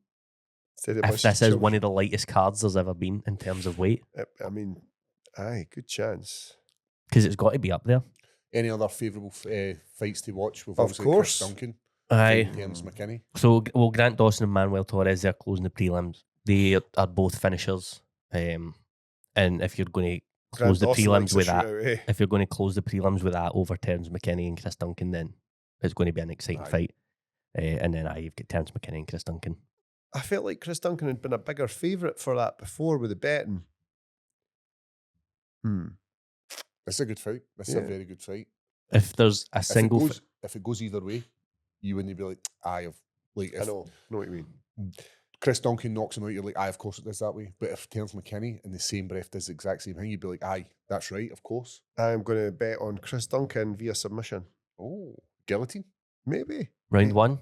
instead of a if bunch this of is children. one of the lightest cards there's ever been in terms of weight, I mean, aye, good chance. because it's got to be up there. Any other favourable fights to watch? We've Of obviously course. Chris Duncan, Aye. Terence McKinney. So, well, Grant Dawson and Manuel Torres, they're closing the prelims. They are both finishers. And if you're going to close Grant the Dawson prelims likes a with that, shootout, eh? if you're going to close the prelims with that over Terence McKinney and Chris Duncan, then it's going to be an exciting Aye. fight. And then you've got Terence McKinney and Chris Duncan. I felt like Chris Duncan had been a bigger favourite for that before with the betting. It's a good fight. It's Yeah. a very good fight. If there's a If single... if it goes either way, you wouldn't be like, I've like I if know what you mean. Chris Duncan knocks him out, you're like, aye, of course it does that way. But if Terence McKinney in the same breath does the exact same thing, you'd be like, aye, that's right, of course. I'm going to bet on Chris Duncan via submission. Oh, guillotine? Maybe. round Yeah. one,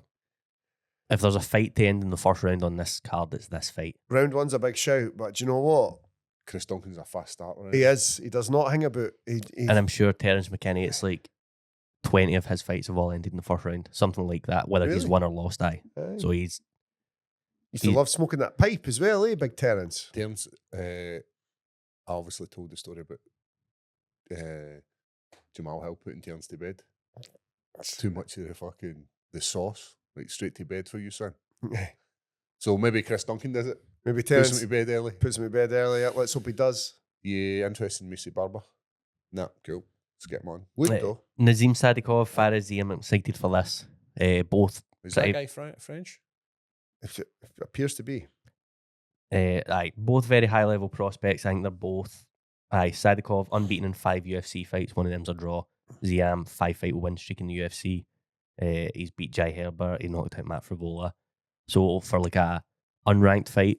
if there's a fight to end in the first round on this card, it's this fight. Round one's a big shout, but do you know what? Chris Duncan's a fast starter. He is. He does not hang about. He And I'm sure Terence McKinney, it's like 20 of his fights have all ended in the first round, something like that, whether he's Really? won or lost. Aye. aye. So he's used to love smoking that pipe as well, eh, Big Terence? Terence, I obviously told the story about Jamal Hill putting Terence to bed. That's too much of the sauce, like straight to bed for you, son. So maybe Chris Duncan does it. Maybe Puts him Terence to bed early. puts him to bed early. Let's hope he does. Yeah, interested in Macy Barber. Nah, cool. Let's get him on. Would Right. though. Nazim Sadikov, Faraz I'm excited for this. Both Is pretty- that guy French? If it appears to be. both very high level prospects. I think they're both. Sadikov unbeaten in 5 UFC fights. One of them's a draw. Ziam 5-fight win streak in the UFC. He's beat Jai Herbert. He knocked out Matt Frivola. So for like a unranked fight,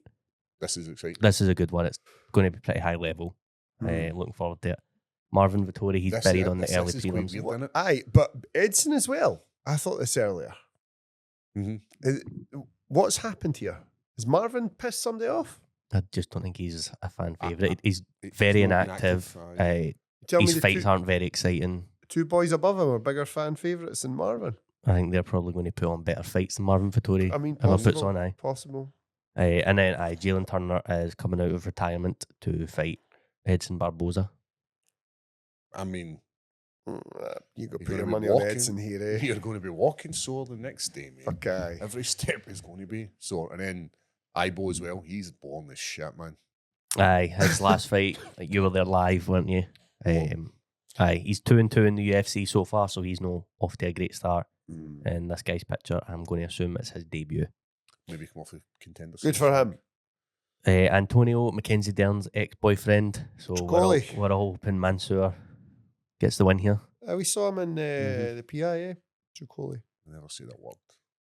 This is exciting. this is a good one. It's going to be pretty high level. Looking forward to it. Marvin Vettori, he's This- buried on the this early is quite prelims. weird, What- isn't it? Aye, but Edson as well. I thought this earlier. Mhm. What's happened here? Has Marvin pissed somebody off? I just don't think he's a fan I- favourite. He's He's very not been inactive. aye. Tell His me fights the aren't very exciting. two boys above him are bigger fan favourites than Marvin. I think they're probably going to put on better fights than Marvin Vettori. I mean, ever puts possible. on, aye. Possible. And then Jalen Turner is coming out of retirement to fight Edson Barboza. I mean, You got to You're put your gonna be money on walking. Edson here, eh? you're going to be walking sore the next day, man. Fuck aye. Every step is going to be sore. And then Ibo as well. He's born this shit, man. Aye, his last fight, like, you were there live, weren't you? Aye, he's 2-2 in the UFC so far, so he's no off to a great start. And this guy's picture, I'm going to assume it's his debut. Maybe come off the contenders. Good for him. Antonio Mackenzie Dern's ex-boyfriend. So Coley. we're all hoping Mansour gets the win here. We saw him in Mhm. the PI, eh? Drew Coley. I never say that word.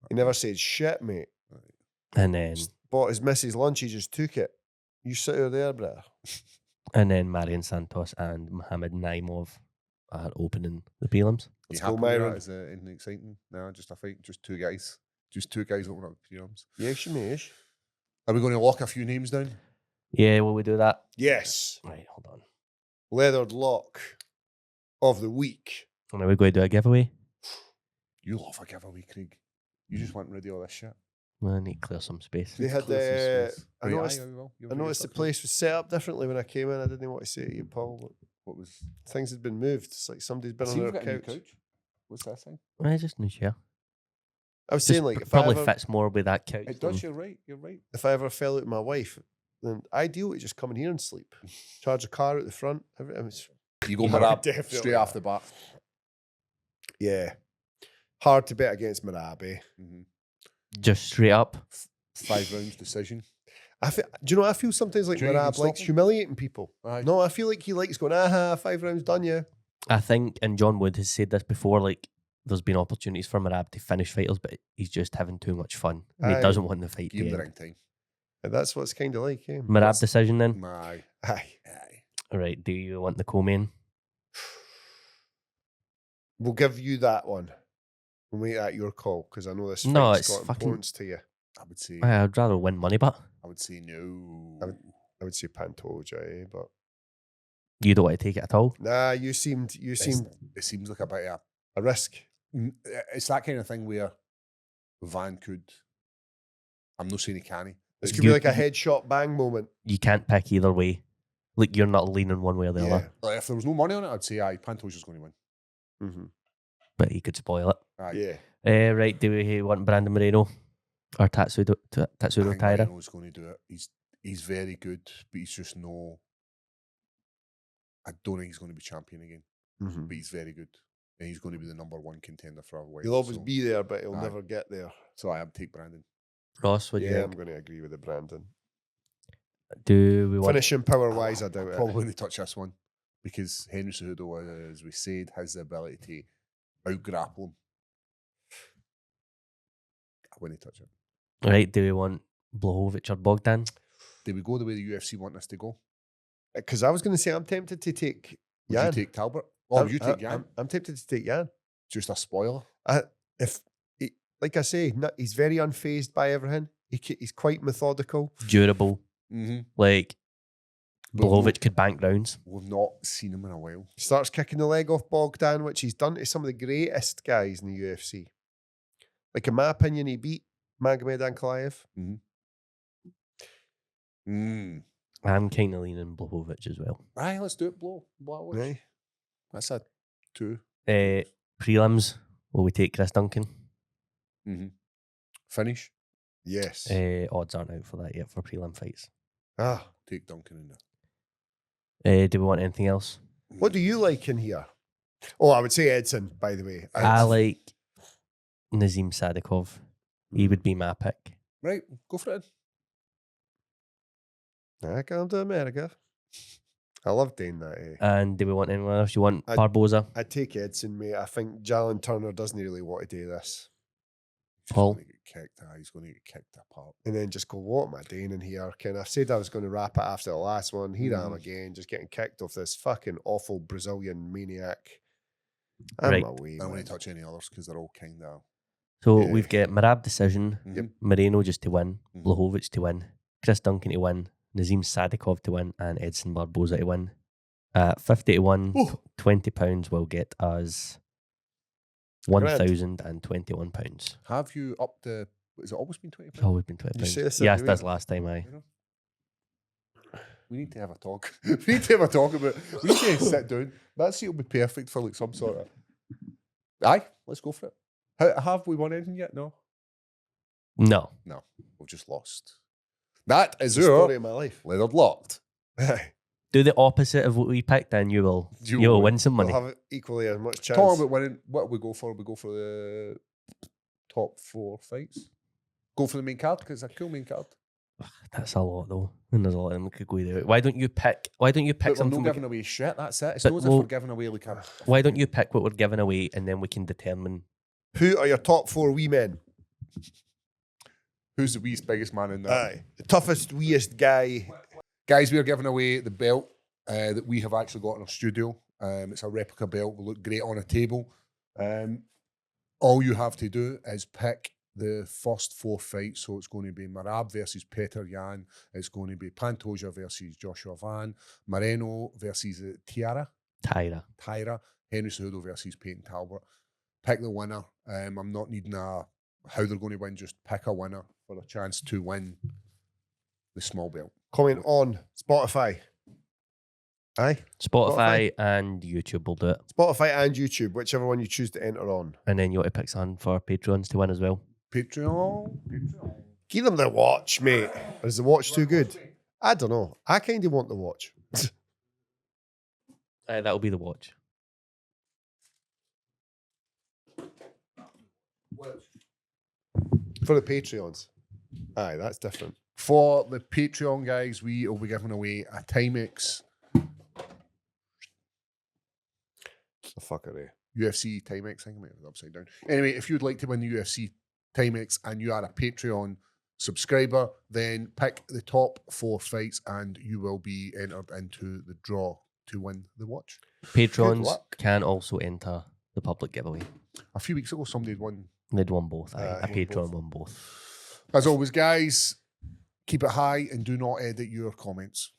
He never said shit, mate. And then Bought his missus lunch, he just took it. You sit her there, brother. Marion Santos and Mohamed Naimov are opening the prelims. You Let's happy go, with that? Myron. Is it anything exciting? No, just a fight. Just two guys. Just two guys opening up the arms. Yes, you may. Are we going to lock a few names down? Yeah, will we do that? Yes. Right, hold on. Leathered lock of the week. And are we going to do a giveaway? You love a giveaway, Craig. You just want rid of all this shit. Well, I need to clear some space. They had Clear some space. I Right, noticed- aye, well, you'll I do noticed the yourself. place was set up differently when I came in. I didn't know what to say to you, Paul. But What was? things had been moved. It's like somebody's been I on see their you've got a new couch. What's that thing? Just new chair. I was Just saying, like, probably fits more with that couch. It does. than- You're right. You're right. if I ever fell out with my wife, then ideal to just come in here and sleep. Charge a car at the front. You go Yeah, Marab definitely. straight off the bat. Yeah. Hard to bet against Marab, eh? Just straight up. 5 rounds decision. Do you know what I feel sometimes like Do you think you Marab can likes stop him? humiliating people? Aye. No, I feel like he likes going, 5 rounds done, yeah. I think, and John Wood has said this before, like, there's been opportunities for Marab to finish fighters, but he's just having too much fun. And Aye. he doesn't want the fight Give him to the end. right time. And that's what it's kind of like, eh? Marab decision then? Aye. Aye. Aye. All right, do you want the co-main? We'll give you that one. We'll make that your call, because I know this No, fight's it's got fucking- importance to you. I would say. I'd rather win money, but I would say no. I would say Pantoja, eh? But You don't want to take it at all? Nah, you seemed It seems like a bit of a risk. it's that kind of thing where Van could. I'm not saying he can't. This could be like a headshot bang moment. You can't pick either way. Like, you're not leaning one way or the Yeah. other. Like, if there was no money on it, I'd say aye, Pantoja's going to win. Mm-hmm. But he could spoil it. Aye. Yeah. Right, do we want Brandon Moreno or Tatsuro I think Taira? Moreno's going to do it. He's very good, but he's just no. I don't think he's going to be champion again, Mm-hmm. but he's very good, and he's going to be the number one contender for a while. He'll always so, be there, but he'll Aye. never get there. So I have to take Brandon. Ross, what do you Yeah, I'm think? going to agree with the Brandon. Do we want... Finishing power wise, I doubt it. Probably going to touch this one because Henry Cejudo, as we said, has the ability to out-grapple him. I wouldn't touch it. Right, do we want Blachowicz or Bogdan? Did we go the way the UFC want us to go? Because I was going to say I'm tempted to take Would Jan. you take Talbot? Oh, I'm- you take Jan? I'm tempted to take Jan. Just a spoiler. Like I say, he's very unfazed by everything. He's quite methodical. Durable. Mm-hmm. Like, But Blachowicz could bank rounds. We've not seen him in a while. He starts kicking the leg off Bogdan, which he's done to some of the greatest guys in the UFC. Like, in my opinion, he beat Magomed Ankalaev. I'm kind of leaning Blachowicz as well. Aye, let's do it, Blachowicz. Right? That's a 2. Prelims, will we take Chris Duncan? Mm-hmm. Finish. Yes. Odds aren't out for that yet for prelim fights. Take Duncan in there. Do we want anything else? What do you like in here? Oh, I would say Edson, by the way. I like Nazim Sadikov. He would be my pick. Right, go for it. I come to America. I love doing that. And do we want anyone else? You want I- Barboza? I take Edson, mate. I think Jalen Turner doesn't really want to do this. Paul? He's going to get kicked. He's going to get kicked apart. And then just go, what am I doing in here? Ken, I said I was going to wrap it after the last one. Here I am again, just getting kicked off this fucking awful Brazilian maniac. I'm Right. away. I don't want man. to touch any others because they're all kind of. So Yeah. we've got Marab decision, Yep. Moreno just to win, Mhm. Blachowicz to win, Chris Duncan to win, Nazim Sadikov to win, and Edson Barboza to win. 50 to 1, £20 will get us £1,021. Have you upped the. Has it always been 20? It's always been £20. You say this Yeah, every that's week. last time, aye. We need to have a talk. We need to have a talk about. We need to sit down. That seat will be perfect for like some sort of. Aye, let's go for it. Have we won anything yet? No. No. No, we've just lost. That is The story our of my life. leathered locked. Do the opposite of what we picked, and you will win some money. We'll have equally as much chance. Talking about winning, what we go for? We go for the top 4 fights. Go for the main card because it's a cool main card. That's a lot, though. And there's a lot of them that could go either way. Why don't you pick But we're something? not giving away shit. That's it. It's But not as if we'll- we're giving away like a. Why don't you pick what we're giving away, and then we can determine. Who are your top 4 wee men? Who's the weest, biggest man in there? Aye. The toughest, weest guy. Guys, we are giving away the belt that we have actually got in our studio. It's a replica belt. Will look great on a table. All you have to do is pick the first 4 fights. So it's going to be Marab versus Petr Yan. It's going to be Pantoja versus Joshua Van. Moreno versus Tyra. Henry Cejudo versus Peyton Talbot. Pick the winner. I'm not needing how they're going to win. Just pick a winner for a chance to win the small belt. Comment on Spotify. Aye. Spotify and YouTube will do it. Spotify and YouTube, whichever one you choose to enter on. And then you ought to pick something for Patreons to win as well. Patreon. Give them the watch, mate. Or is the watch too good? I don't know. I kind of want the watch. That'll be the watch. For the Patreons. Aye, that's different. For the Patreon guys, we will be giving away a Timex The fuckery. UFC Timex. I think I might have it upside down. Anyway, if you'd like to win the UFC Timex and you are a Patreon subscriber, then pick the top 4 fights and you will be entered into the draw to win the watch. Patrons luck. can also enter the public giveaway. A few weeks ago, somebody had won. They'd won both. Aye. A Won Patreon both. won both. As always, guys, keep it high and do not edit your comments.